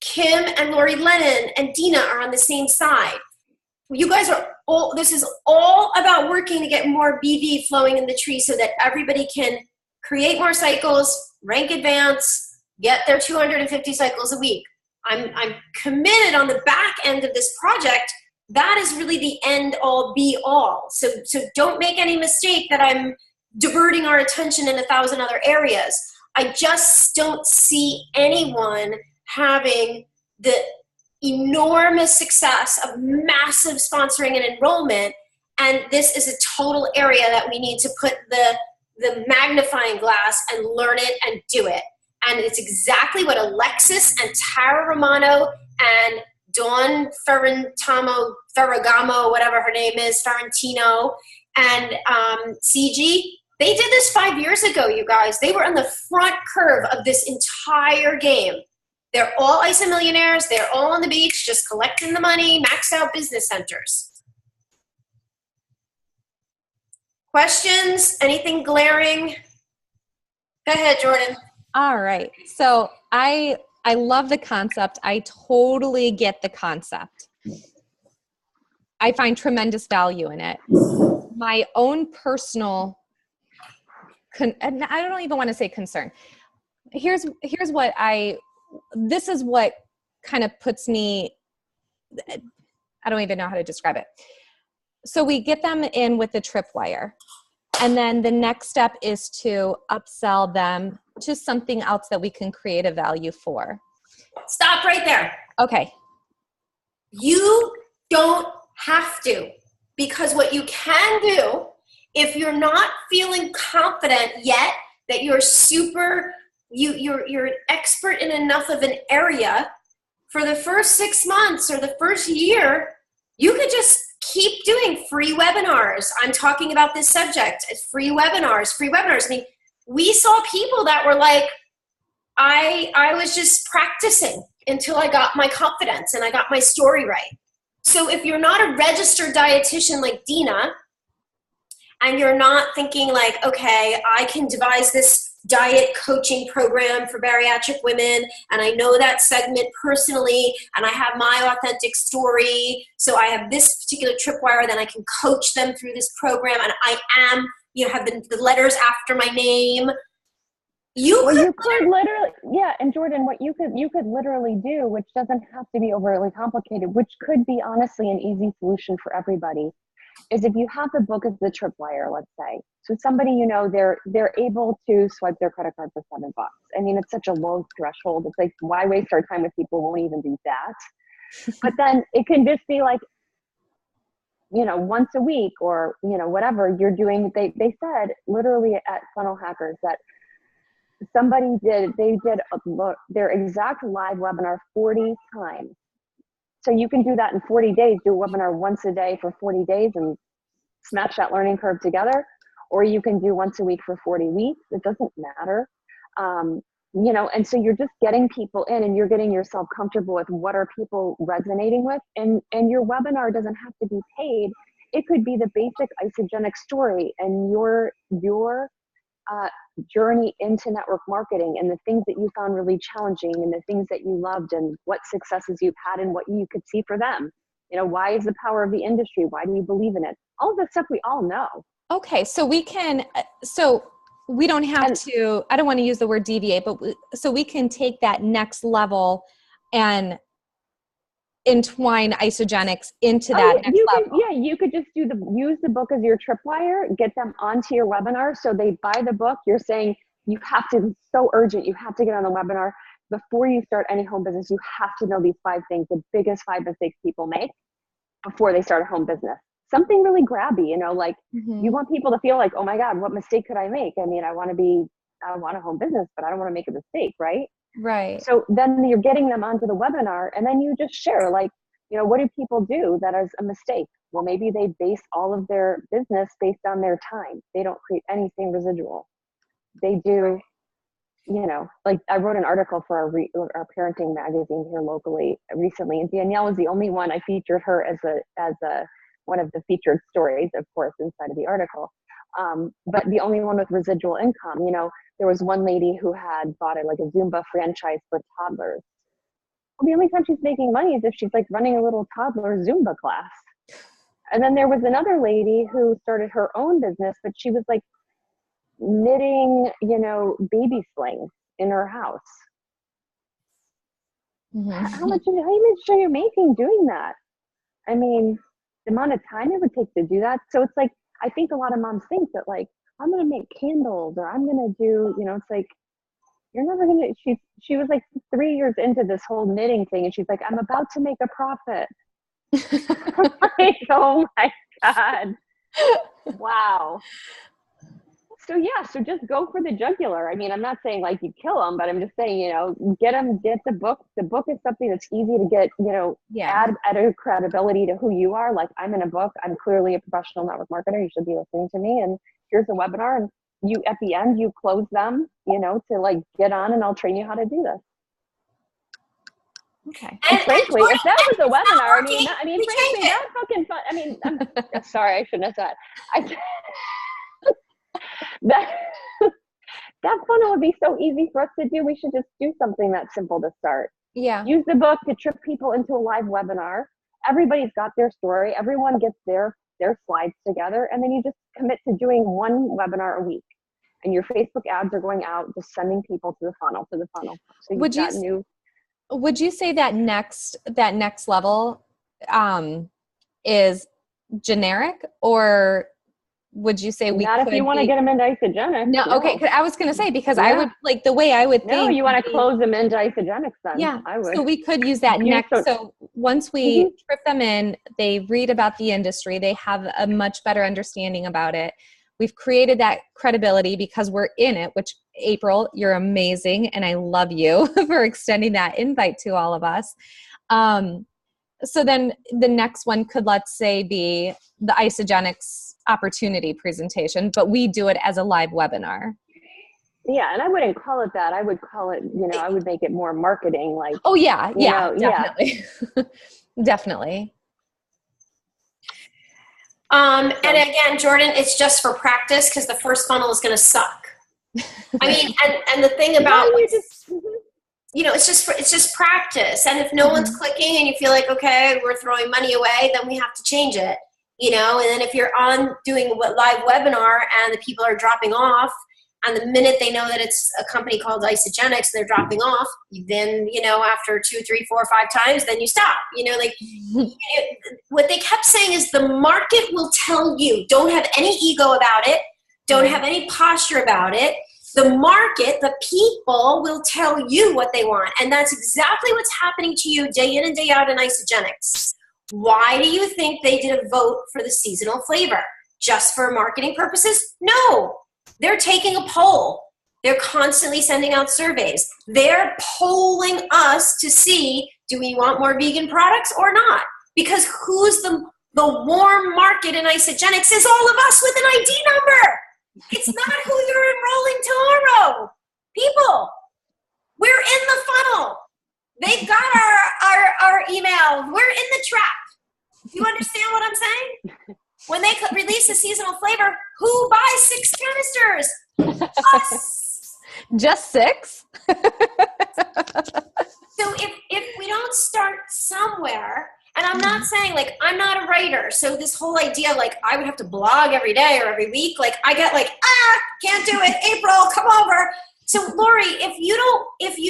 Kim and Lori Lennon and Dina are on the same side. You guys are all, this is all about working to get more BV flowing in the tree so that everybody can create more cycles, rank advance, get their 250 cycles a week. I'm committed on the back end of this project. That is really the end all be all. So don't make any mistake that I'm diverting our attention in 1,000 other areas. I just don't see anyone having the enormous success of massive sponsoring and enrollment, and this is a total area that we need to put the magnifying glass and learn it and do it. And it's exactly what Alexis and Tara Romano and Dawn Ferragamo, whatever her name is, Ferrantino, and CG, they did this 5 years ago, you guys. They were on the front curve of this entire game. They're all ISA millionaires. They're all on the beach, just collecting the money, maxed out business centers. Questions? Anything glaring? Go ahead, Jordan. All right. So I love the concept. I totally get the concept. I find tremendous value in it. My own personal, and I don't even want to say concern. Here's what this is what kind of puts me, I don't even know how to describe it. So we get them in with the tripwire, and then the next step is to upsell them to something else that we can create a value for. Stop right there. Okay. You don't have to, because what you can do, if you're not feeling confident yet that you're you're an expert in enough of an area, for the first 6 months or the first year, you could just keep doing free webinars. I'm talking about this subject. It's free webinars. I mean, we saw people that were like, I was just practicing until I got my confidence and I got my story right. So if you're not a registered dietitian like Dina, and you're not thinking like, okay, I can devise this diet coaching program for bariatric women, and I know that segment personally, and I have my authentic story, so I have this particular tripwire, then I can coach them through this program, and I am, you know, have the letters after my name. You could literally, yeah, and Jordan, what you could literally do, which doesn't have to be overly complicated, which could be honestly an easy solution for everybody, is if you have the book of the tripwire, let's say, so somebody, you know, they're able to swipe their credit card for $7. I mean, it's such a low threshold. It's like, why waste our time with people who won't even do that? But then it can just be like, you know, once a week or, you know, whatever you're doing. They said literally at Funnel Hackers that they did their exact live webinar 40 times. So you can do that in 40 days, do a webinar once a day for 40 days and smash that learning curve together, or you can do once a week for 40 weeks. It doesn't matter. You know, and so you're just getting people in and you're getting yourself comfortable with what are people resonating with. And your webinar doesn't have to be paid. It could be the basic isogenic story and your journey into network marketing and the things that you found really challenging and the things that you loved and what successes you've had and what you could see for them. You know, why is the power of the industry? Why do you believe in it? All of that stuff we all know. Okay. So we can, we don't have to, I don't want to use the word deviate, but so we can take that next level and entwine isogenics into that next level. You could just use the book as your tripwire, get them onto your webinar. So they buy the book. You're saying you have to, it's so urgent. You have to get on the webinar. Before you start any home business, you have to know these 5 things, the biggest 5 mistakes people make before they start a home business. Something really grabby, you know, like you want people to feel like, oh my God, what mistake could I make? I mean, I want a home business, but I don't want to make a mistake, right? Right. So then you're getting them onto the webinar and then you just share like, you know, what do people do that is a mistake? Well, maybe they base all of their business based on their time. They don't create anything residual. They do, you know, like I wrote an article for our parenting magazine here locally recently, and Danielle was the only one. I featured her as one of the featured stories, of course, inside of the article. But the only one with residual income. You know, there was one lady who had bought a Zumba franchise for toddlers. Well, the only time she's making money is if she's like running a little toddler Zumba class. And then there was another lady who started her own business, but she was like knitting, you know, baby slings in her house. How much are you making doing that? I mean, the amount of time it would take to do that. So it's like, I think a lot of moms think that like, I'm going to make candles or I'm going to do, you know, it's like, you're never going to, she was like 3 years into this whole knitting thing. And she's like, I'm about to make a profit. Like, oh my God. Wow. So yeah, so just go for the jugular. I mean, I'm not saying like you kill them, but I'm just saying, you know, get the book. The book is something that's easy to get, you know, add a credibility to who you are. Like, I'm in a book. I'm clearly a professional network marketer. You should be listening to me. And here's a webinar. And you, at the end, you close them, you know, to like get on and I'll train you how to do this. Okay. And frankly, if that was a webinar, frankly, that fucking fun. I mean, I'm sorry, I shouldn't have said. That funnel would be so easy for us to do. We should just do something that simple to start. Yeah. Use the book to trip people into a live webinar. Everybody's got their story. Everyone gets their slides together. And then you just commit to doing one webinar a week. And your Facebook ads are going out, just sending people to the funnel. So would you say that next level is generic, or would you say not if you want to get them into isogenics? No, okay. I was going to say, because I would like the way I would think. No, you want to close them into isogenics then. Yeah, I would. So we could use that next. So once we trip them in, they read about the industry, they have a much better understanding about it. We've created that credibility because we're in it, which April, you're amazing. And I love you for extending that invite to all of us. So then the next one could, let's say, be the isogenics opportunity presentation, but we do it as a live webinar. Yeah. And I wouldn't call it that. I would call it, you know, I would make it more marketing, like, oh yeah. Yeah, know, definitely. Yeah. Definitely. And again, Jordan, it's just for practice because the first funnel is going to suck. I mean, and the thing about, you know, it's just practice. And if no one's clicking and you feel like, okay, we're throwing money away, then we have to change it, you know? And then if you're on doing a live webinar and the people are dropping off, and the minute they know that it's a company called Isogenics, they're dropping off, then, you know, after 2, 3, 4, 5 times, then you stop, you know, like what they kept saying is the market will tell you. Don't have any ego about it. Don't have any posture about it. The market, the people will tell you what they want. And that's exactly what's happening to you day in and day out in Isogenics. Why do you think they did a vote for the seasonal flavor? Just for marketing purposes? No. They're taking a poll. They're constantly sending out surveys. They're polling us to see, do we want more vegan products or not? Because who's the warm market in isogenics is all of us with an ID number. It's not who you're enrolling tomorrow. People, we're in the funnel. They've got our email. We're in the trap. You understand what I'm saying? When they release a seasonal flavor, who buys 6 canisters? Us. Just 6? So if we don't start somewhere, and I'm not saying, like, I'm not a writer, so this whole idea, like, I would have to blog every day or every week, like, I get like, can't do it, April, come over. So Lori, if you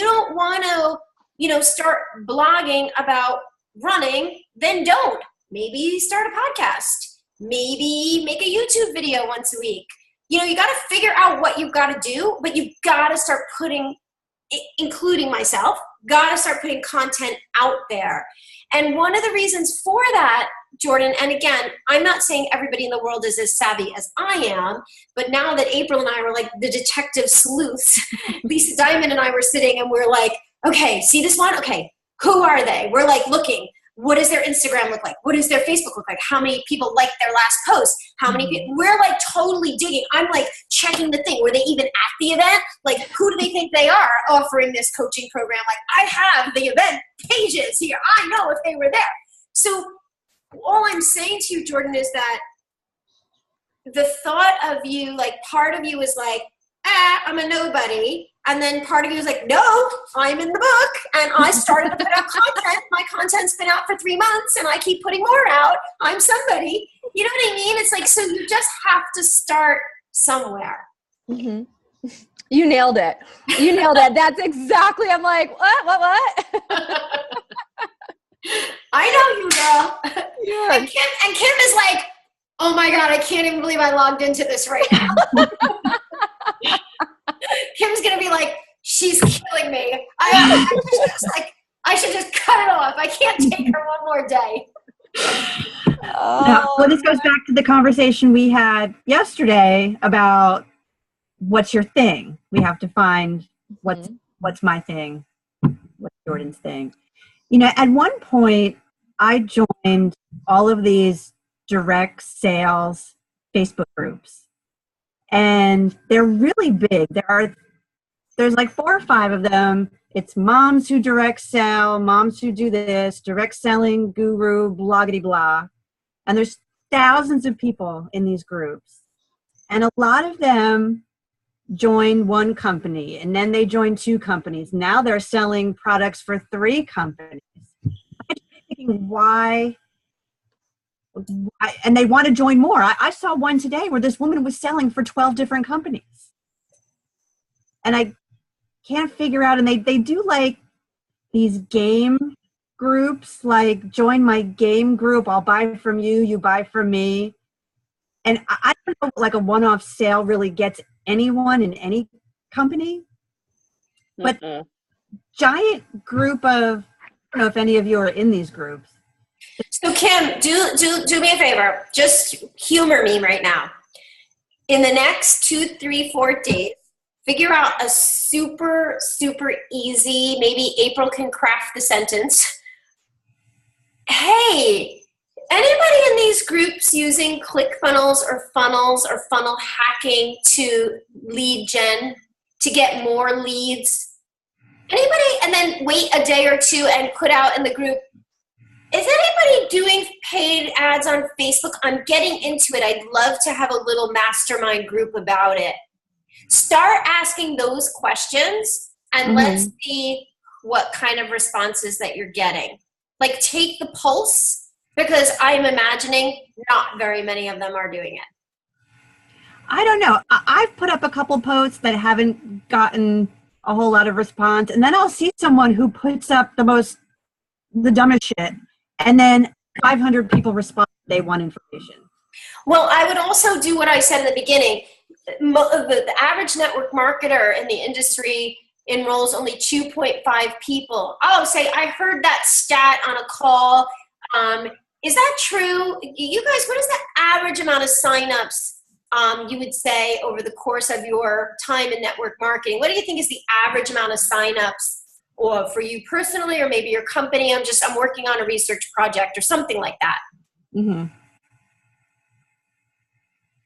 don't want to, you know, start blogging about running, then don't. Maybe start a podcast. Maybe make a YouTube video once a week. You know, you got to figure out what you've got to do, but you've got to start putting, including myself, got to start putting content out there. And one of the reasons for that, Jordan, and again, I'm not saying everybody in the world is as savvy as I am, but now that April and I were like the detective sleuths, Lisa Diamond and I were sitting and we're like, okay, see this one? Okay, who are they? We're like looking. What does their Instagram look like? What does their Facebook look like? How many people liked their last post? How many people? We're like totally digging. I'm like checking the thing. Were they even at the event? Like, who do they think they are offering this coaching program? Like, I have the event pages here. I know if they were there. So all I'm saying to you, Jordan, is that the thought of you, like, part of you is like, I'm a nobody. And then part of you is like, no, I'm in the book. And I started to put out content. My content's been out for 3 months and I keep putting more out. I'm somebody. You know what I mean? It's like, so you just have to start somewhere. Mm-hmm. You nailed it. You nailed it. That's exactly, I'm like, what? I know you, girl. Yeah. And Kim is like, oh my God, I can't even believe I logged into this right now. Kim's going to be like, she's killing me. I should just cut it off. I can't take her one more day. Now, well, this goes back to the conversation we had yesterday about what's your thing. We have to find what's my thing, what's Jordan's thing. You know, at one point, I joined all of these direct sales Facebook groups. And they're really big. There's like 4 or 5 of them. It's moms who direct sell, moms who do this, direct selling guru, bloggity blah. And there's thousands of people in these groups. And a lot of them join one company, and then they join 2 companies. Now they're selling products for 3 companies. I'm thinking, why? And they want to join more. I saw one today where this woman was selling for 12 different companies. And I can't figure out, and they do like these game groups, like join my game group, I'll buy from you, you buy from me. And I don't know, like a one-off sale really gets anyone in any company. But giant group of, I don't know if any of you are in these groups. So Kim, do me a favor. Just humor me right now. In the next 2, 3, 4 days, figure out a super, super easy, maybe April can craft the sentence. Hey, anybody in these groups using ClickFunnels or funnel hacking to lead gen, to get more leads? Anybody? And then wait a day or 2 and put out in the group, is anybody doing paid ads on Facebook? I'm getting into it. I'd love to have a little mastermind group about it. Start asking those questions and let's see what kind of responses that you're getting. Like, take the pulse, because I'm imagining not very many of them are doing it. I don't know. I've put up a couple posts that haven't gotten a whole lot of response, and then I'll see someone who puts up the dumbest shit, and then 500 people respond. They want information. Well, I would also do what I said in the beginning. The average network marketer in the industry enrolls only 2.5 people. Oh, say, I heard that stat on a call. Is that true? You guys, what is the average amount of signups you would say over the course of your time in network marketing, what do you think is the average amount of signups, or for you personally, or maybe your company? I'm working on a research project or something like that. Mm-hmm.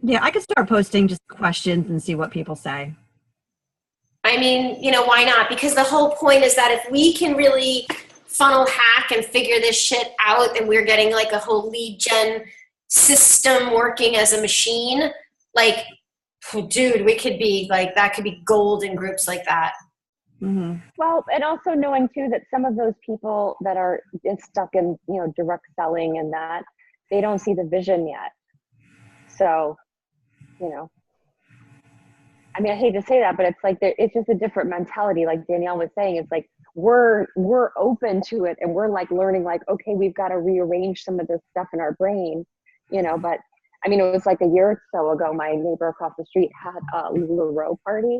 Yeah, I could start posting just questions and see what people say. I mean, why not? Because the whole point is that if we can really funnel hack and figure this shit out, and we're getting like a whole lead gen system working as a machine, like, dude, we could be like, that could be gold in groups like that. Mm-hmm. Well, and also knowing too that some of those people that are stuck in, direct selling and that, they don't see the vision yet. So, I mean, I hate to say that, but it's like, it's just a different mentality. Like Danielle was saying, it's like, we're open to it, and we're like learning, like, okay, we've got to rearrange some of this stuff in our brain, but I mean, it was like a year or so ago, my neighbor across the street had a LuLaRoe party.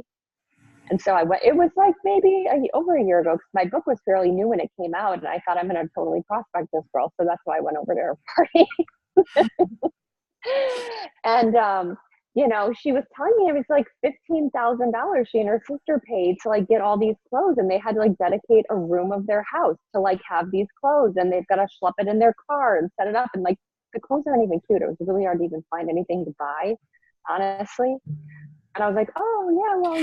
And so I went, it was like maybe over a year ago, because my book was fairly new when it came out, and I thought, I'm going to totally prospect this girl. So that's why I went over to her party. And, she was telling me it was like $15,000 she and her sister paid to like get all these clothes, and they had to like dedicate a room of their house to like have these clothes, and they've got to schlep it in their car and set it up. And like, the clothes aren't even cute. It was really hard to even find anything to buy, honestly. And I was like, oh yeah, well,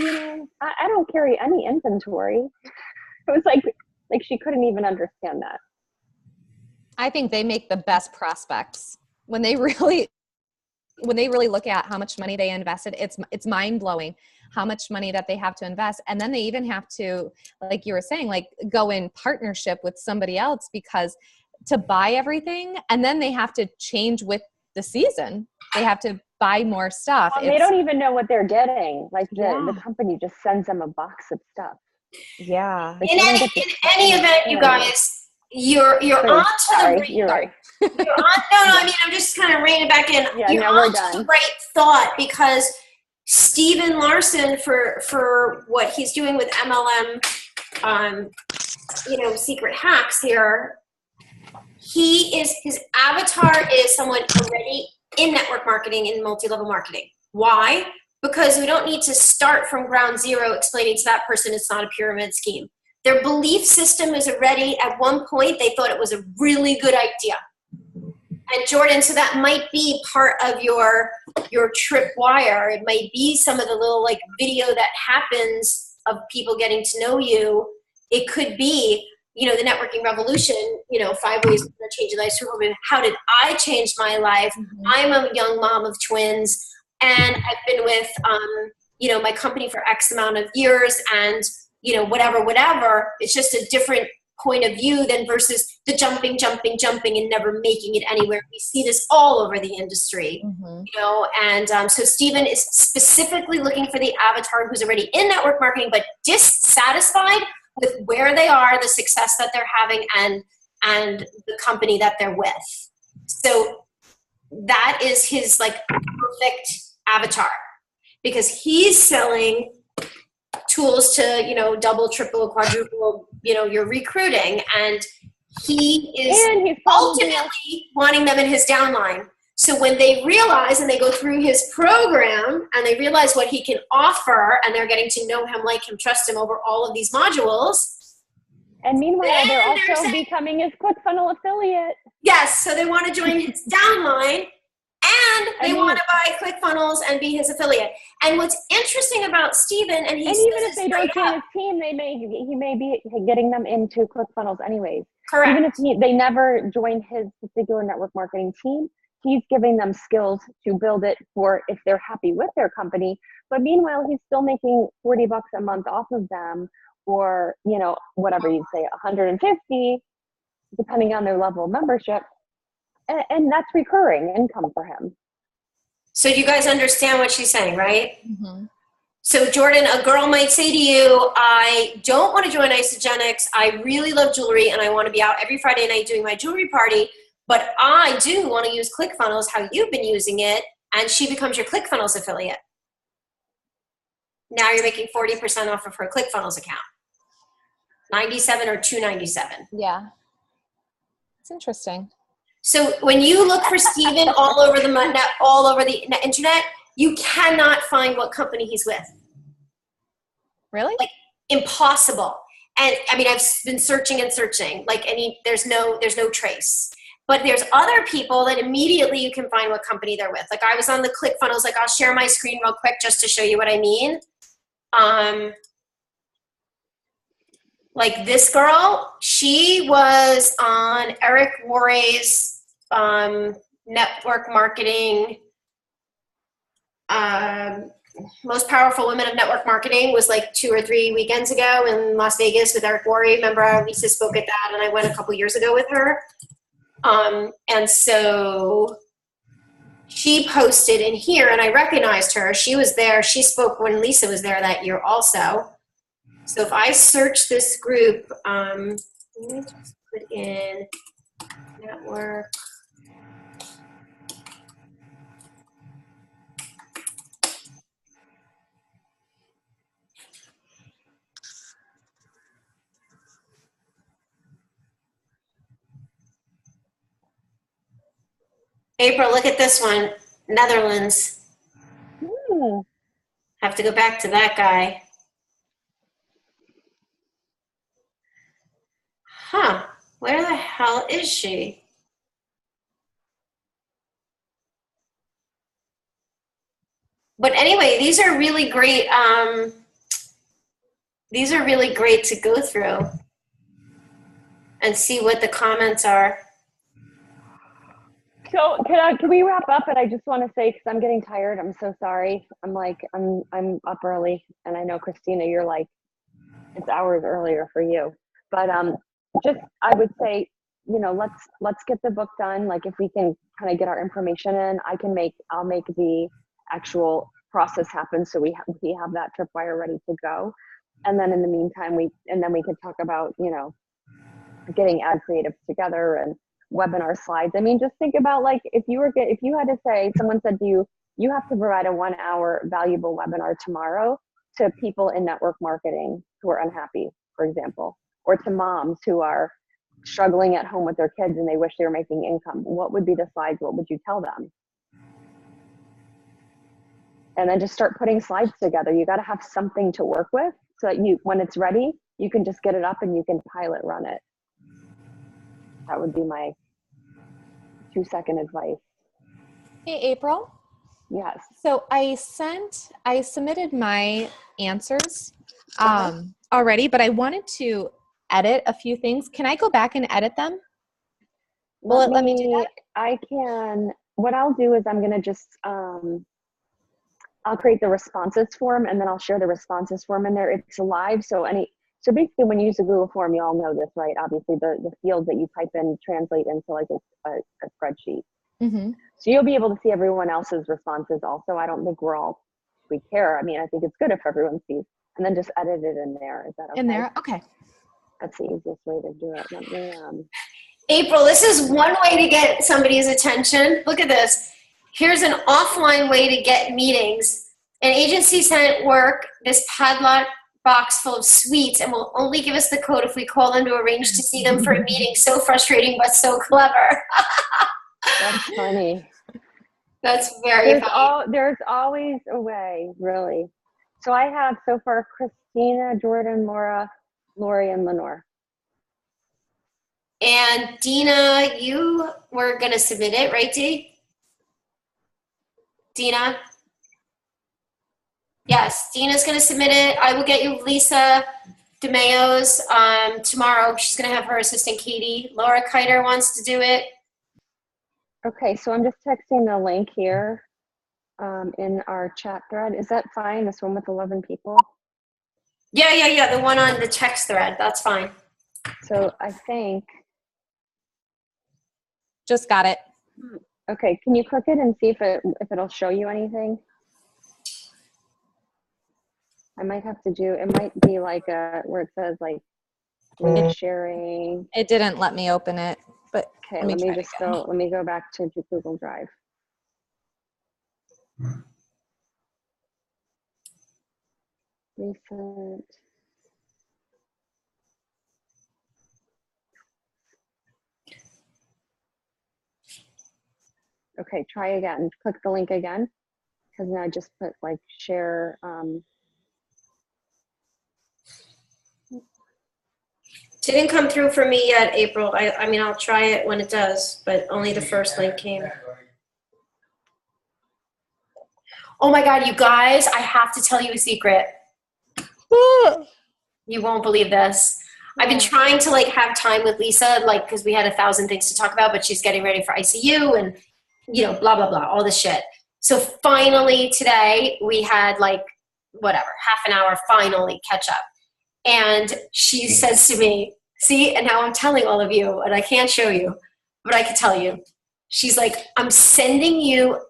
I don't carry any inventory. It was like she couldn't even understand that. I think they make the best prospects when they really look at how much money they invested. It's mind blowing how much money that they have to invest. And then they even have to, like you were saying, like go in partnership with somebody else, because to buy everything, and then they have to change with the season. They have to buy more stuff. Well, they don't even know what they're getting. Like the company just sends them a box of stuff. Yeah. Like in any event, you guys, you're on to the right. You're right. You're on, no, I mean, I'm just kind of reining it back in. Yeah, you're on to the right thought, because Steven Larson, for what he's doing with MLM, secret hacks here, his avatar is someone already in network marketing and multi-level marketing. Why? Because we don't need to start from ground zero explaining to that person it's not a pyramid scheme. Their belief system is already, at one point, they thought it was a really good idea. And Jordan, so that might be part of your tripwire. It might be some of the little like video that happens of people getting to know you. It could be, the networking revolution, 5 ways to change your life. How did I change my life? Mm-hmm. I'm a young mom of twins, and I've been with, my company for X amount of years, and, whatever. It's just a different point of view than versus the jumping and never making it anywhere. We see this all over the industry, and so Steven is specifically looking for the avatar who's already in network marketing, but dissatisfied with where they are, the success that they're having, and the company that they're with. So that is his like perfect avatar, because he's selling tools to, double, triple, quadruple, your recruiting. And he is ultimately wanting them in his downline. So when they realize and they go through his program and they realize what he can offer, and they're getting to know him, like him, trust him over all of these modules. And meanwhile, they're also becoming his ClickFunnels affiliate. Yes. So they want to join his downline, and they want to buy ClickFunnels and be his affiliate. And what's interesting about Steven, and even if they don't join his team, he may be getting them into ClickFunnels anyways. Correct. Even if they never join his particular network marketing team, he's giving them skills to build it for if they're happy with their company. But meanwhile, he's still making $40 a month off of them, or, whatever you'd say, 150, depending on their level of membership. And that's recurring income for him. So do you guys understand what she's saying, right? Mm-hmm. So Jordan, a girl might say to you, I don't want to join Isogenics. I really love jewelry, and I want to be out every Friday night doing my jewelry party. But I do want to use ClickFunnels, how you've been using it, and she becomes your ClickFunnels affiliate. Now you're making 40% off of her ClickFunnels account. 97 or 297. Yeah. It's interesting. So when you look for Steven all over the internet, You cannot find what company he's with. Really? Like, impossible. And I mean, I've been searching and searching, like there's no trace. But there's other people that immediately you can find what company they're with. Like, I was on the ClickFunnels, like, I'll share my screen real quick just to show you what I mean. Like, this girl, she was on Eric Worre's network marketing. Most Powerful Women of Network Marketing was like 2 or 3 weekends ago in Las Vegas with Eric Worre. Remember, Lisa spoke at that, and I went a couple years ago with her. And so she posted in here, and I recognized her. She was there. She spoke when Lisa was there that year also. So if I search this group, let me just put in network. April, look at this one. Netherlands. Have to go back to that guy. Huh. Where the hell is she? But anyway, these are really great. These are really great to go through and see what the comments are. So can we wrap up? And I just want to say, because I'm getting tired, I'm so sorry. I'm up early, and I know, Christina, you're like, it's hours earlier for you. But just, I would say, let's get the book done. Like, if we can kind of get our information in, I'll make the actual process happen, so we have that tripwire ready to go. And then in the meantime, we can talk about, getting ad creatives together and webinar slides. I mean, just think about, like, if you had to say, someone said to you, you have to provide a 1-hour valuable webinar tomorrow to people in network marketing who are unhappy, for example, or to moms who are struggling at home with their kids and they wish they were making income. What would be the slides? What would you tell them? And then just start putting slides together. You got to have something to work with so that when it's ready, you can just get it up and you can pilot run it. That would be my 2-second advice. Hey, April. Yes. So I submitted my answers already, but I wanted to edit a few things. Can I go back and edit them? Let me do that? I can. What I'll do is I'm going to just, I'll create the responses form, and then I'll share the responses form in there. It's live, so basically when you use a Google form, you all know this, right? Obviously the fields that you type in translate into like a spreadsheet. Mm-hmm. So you'll be able to see everyone else's responses also. I don't think we care. I mean, I think it's good if everyone sees, and then just edit it in there. Is that okay? In there? Okay. That's the easiest way to do it. Let me, April, this is one way to get somebody's attention. Look at this. Here's an offline way to get meetings. An agency sent work this padlock box full of sweets and will only give us the code if we call them to arrange to see them for a meeting. So frustrating, but so clever. that's funny. That's very funny. There's always a way, really. So I have so far Christina, Jordan, Laura, Lori, and Lenore. And Dina, you were going to submit it, right, Dee? Dina? Yes, Dina's going to submit it. I will get you Lisa DeMayo's tomorrow. She's going to have her assistant, Katie. Laura Kiter wants to do it. Okay, so I'm just texting the link here in our chat thread. Is that fine, this one with 11 people? Yeah, the one on the text thread. That's fine. So I think... Just got it. Okay, can you click it and see if it'll show you anything? I might have to do, it might be like where it says like sharing. It didn't let me open it, but okay, let me go back to Google Drive. Recent. Okay, try again. Click the link again. because then I just put like share. Didn't come through for me yet, April. I mean, I'll try it when it does, but only the first link came. Oh my God, you guys, I have to tell you a secret. You won't believe this. I've been trying to like have time with Lisa, like, cause we had 1,000 things to talk about, but she's getting ready for ICU and, you know, blah, blah, blah, all this shit. So finally today we had like, whatever, half an hour, finally catch up. And she says to me, see, and now I'm telling all of you, and I can't show you, but I can tell you. She's like, I'm sending you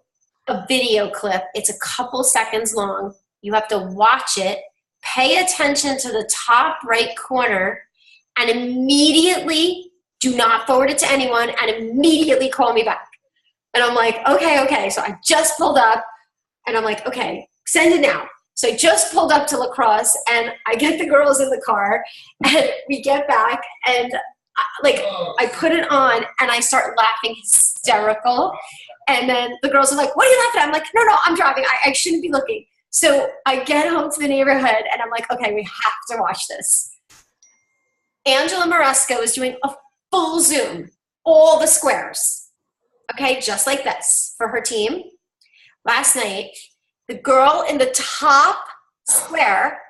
a video clip. It's a couple seconds long. You have to watch it, pay attention to the top right corner, and immediately do not forward it to anyone, and immediately call me back. And I'm like, okay. So I just pulled up, and I'm like, okay, send it now. So I just pulled up to La Crosse, and I get the girls in the car, and we get back, and I put it on, and I start laughing hysterical. And then the girls are like, what are you laughing at? I'm like, no, I'm driving. I shouldn't be looking. So I get home to the neighborhood, and I'm like, okay, we have to watch this. Angela Moresco is doing a full Zoom, all the squares, okay, just like this for her team. Last night, the girl in the top square,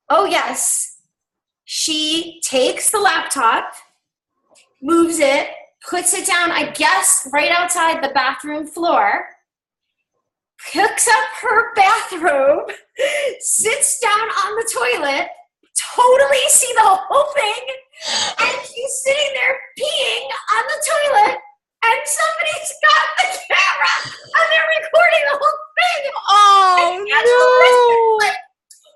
oh yes, she takes the laptop, moves it, puts it down, I guess, right outside the bathroom floor, picks up her bathrobe, sits down on the toilet, totally see the whole thing, and she's sitting there peeing on the toilet, and somebody's got the camera, and they're recording the whole thing. Oh, no.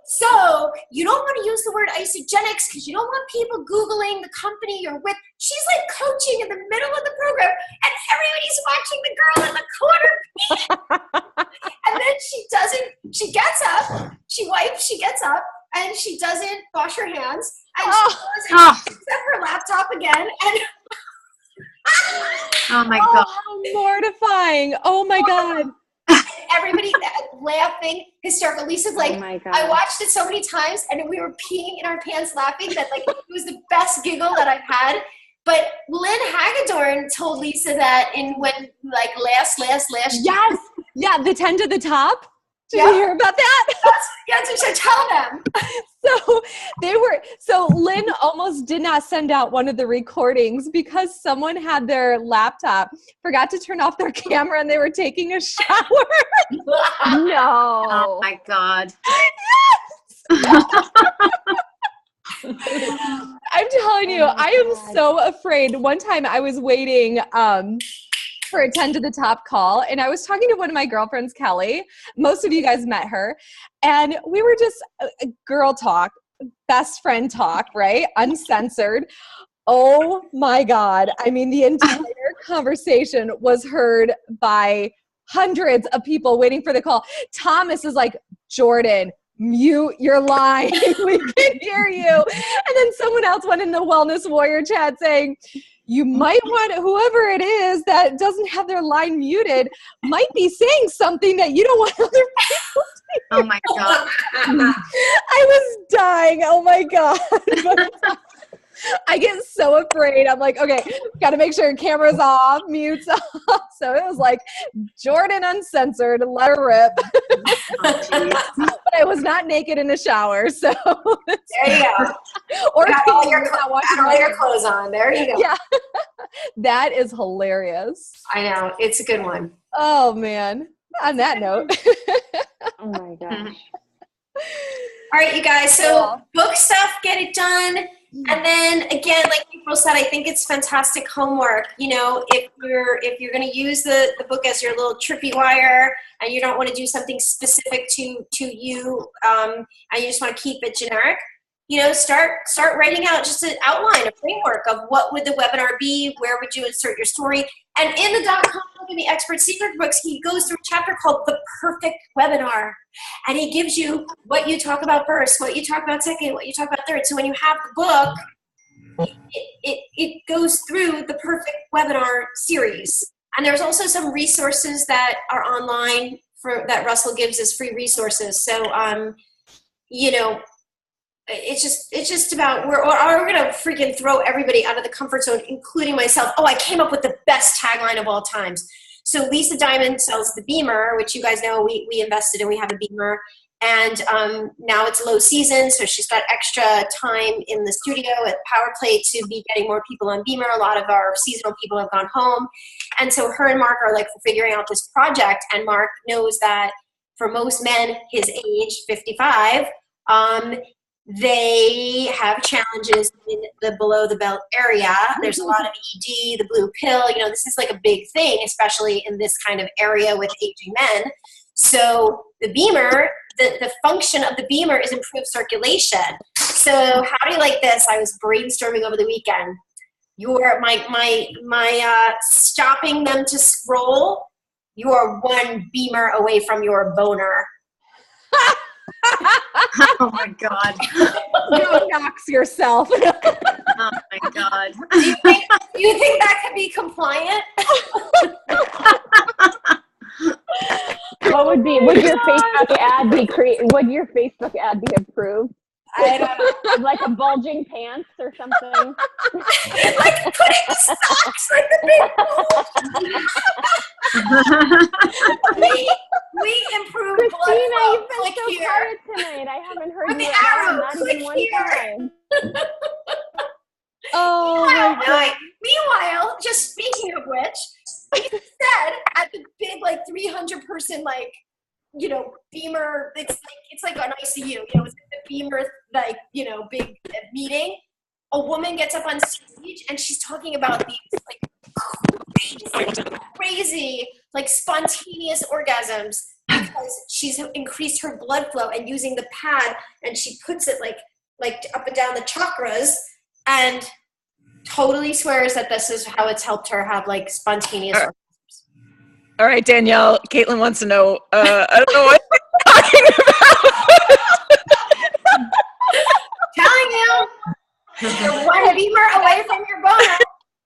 So you don't want to use the word isogenics because you don't want people Googling the company you're with. She's like coaching in the middle of the program, and everybody's watching the girl in the corner. And then she gets up, she wipes, she gets up, and she doesn't wash her hands. And she picks up her laptop again. And Oh my God. How mortifying. Oh my God. Everybody laughing, hysterical. Lisa's like, Oh my God. I watched it so many times, and we were peeing in our pants laughing that like it was the best giggle that I've had. But Lynn Hagedorn told Lisa that in when like last Yes. Yeah, the 10 to the top. Did you hear about that? Yes, you should tell them. So Lynn almost did not send out one of the recordings because someone had their laptop, forgot to turn off their camera, and they were taking a shower. No. Oh my God. I'm telling you, I am so afraid. One time I was waiting for a 10 to the top call, and I was talking to one of my girlfriends, Kelly. Most of you guys met her, and we were just girl talk, best friend talk, right? Uncensored. Oh my God. I mean, the entire conversation was heard by hundreds of people waiting for the call. Thomas is like, Jordan, mute your line. We can hear you. And then someone else went in the Wellness Warrior chat saying, you might want, whoever it is that doesn't have their line muted might be saying something that you don't want other people to hear. Oh my God. I was dying. Oh my God. I get so afraid. I'm like, okay, got to make sure camera's off, mute's off. So it was like Jordan uncensored, let her rip. But I was not naked in the shower. So there you go. Or got all your clothes on. There you go. Yeah. That is hilarious. I know. It's a good one. Oh man. On that note. Oh my gosh. All right, you guys. So book stuff, get it done. And then again, like April said, I think it's fantastic homework. You know, if you're going to use the book as your little trippy wire, and you don't want to do something specific to you, and you just want to keep it generic, you know, start writing out just an outline, a framework of what would the webinar be, where would you insert your story. And in the .com book and the Expert Secret books, he goes through a chapter called The Perfect Webinar. And he gives you what you talk about first, what you talk about second, what you talk about third. So when you have the book, it goes through the Perfect Webinar series. And there's also some resources that are online that Russell gives as free resources. So, you know, it's just about we're gonna freaking throw everybody out of the comfort zone, including myself. Oh, I came up with the best tagline of all times. So Lisa Diamond sells the Beamer, which you guys know we invested in. We have a Beamer, and now it's low season, so she's got extra time in the studio at PowerPlay to be getting more people on Beamer. A lot of our seasonal people have gone home, and so her and Mark are like figuring out this project. And Mark knows that for most men his age, 55. They have challenges in the below the belt area. There's a lot of ED, the blue pill. You know, this is like a big thing, especially in this kind of area with aging men. So the Beamer, the function of the Beamer is improved circulation. So how do you like this? I was brainstorming over the weekend. My stopping them to scroll. You are one Beamer away from your boner. Oh my God. You knocks yourself. Oh my God. Do you think that could be compliant? What would your Facebook ad be would your Facebook ad be approved? I don't know. Like a bulging pants or something? Like putting the socks, like the big we improved blood Christina, flow. you've been Click so here. quiet tonight. I haven't heard With you the at all, arrow, not click even one here. time. Oh my God. Meanwhile, just speaking of which, he said at the big like 300 person like, you know, Beamer, it's like an ICU, you know, it's the Beamer like, you know, big meeting. A woman gets up on stage and she's talking about these like crazy, like spontaneous orgasms because she's increased her blood flow and using the pad, and she puts it like up and down the chakras, and totally swears that this is how it's helped her have like spontaneous orgasms. All right, Danielle, Caitlin wants to know, I don't know what you're talking about. Telling you, you're one Beamer away from your boner.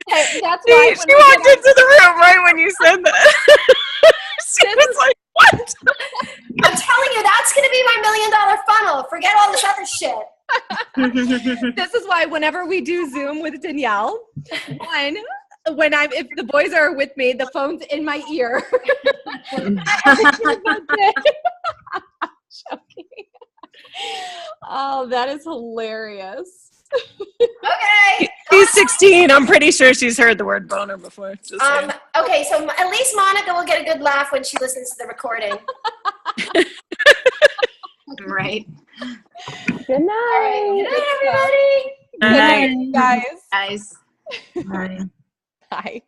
Hey, that's why She walked into the room right when you said that. She was like, what? I'm telling you, that's going to be my $1 million funnel. Forget all this other shit. This is why whenever we do Zoom with Danielle, if the boys are with me, the phone's in my ear. Oh, that is hilarious. Okay. She's 16. I'm pretty sure she's heard the word boner before. Just saying. Okay, so at least Monica will get a good laugh when she listens to the recording. Right. Good night. Good night, everybody. Good night, guys. Guys. Bye. Bye.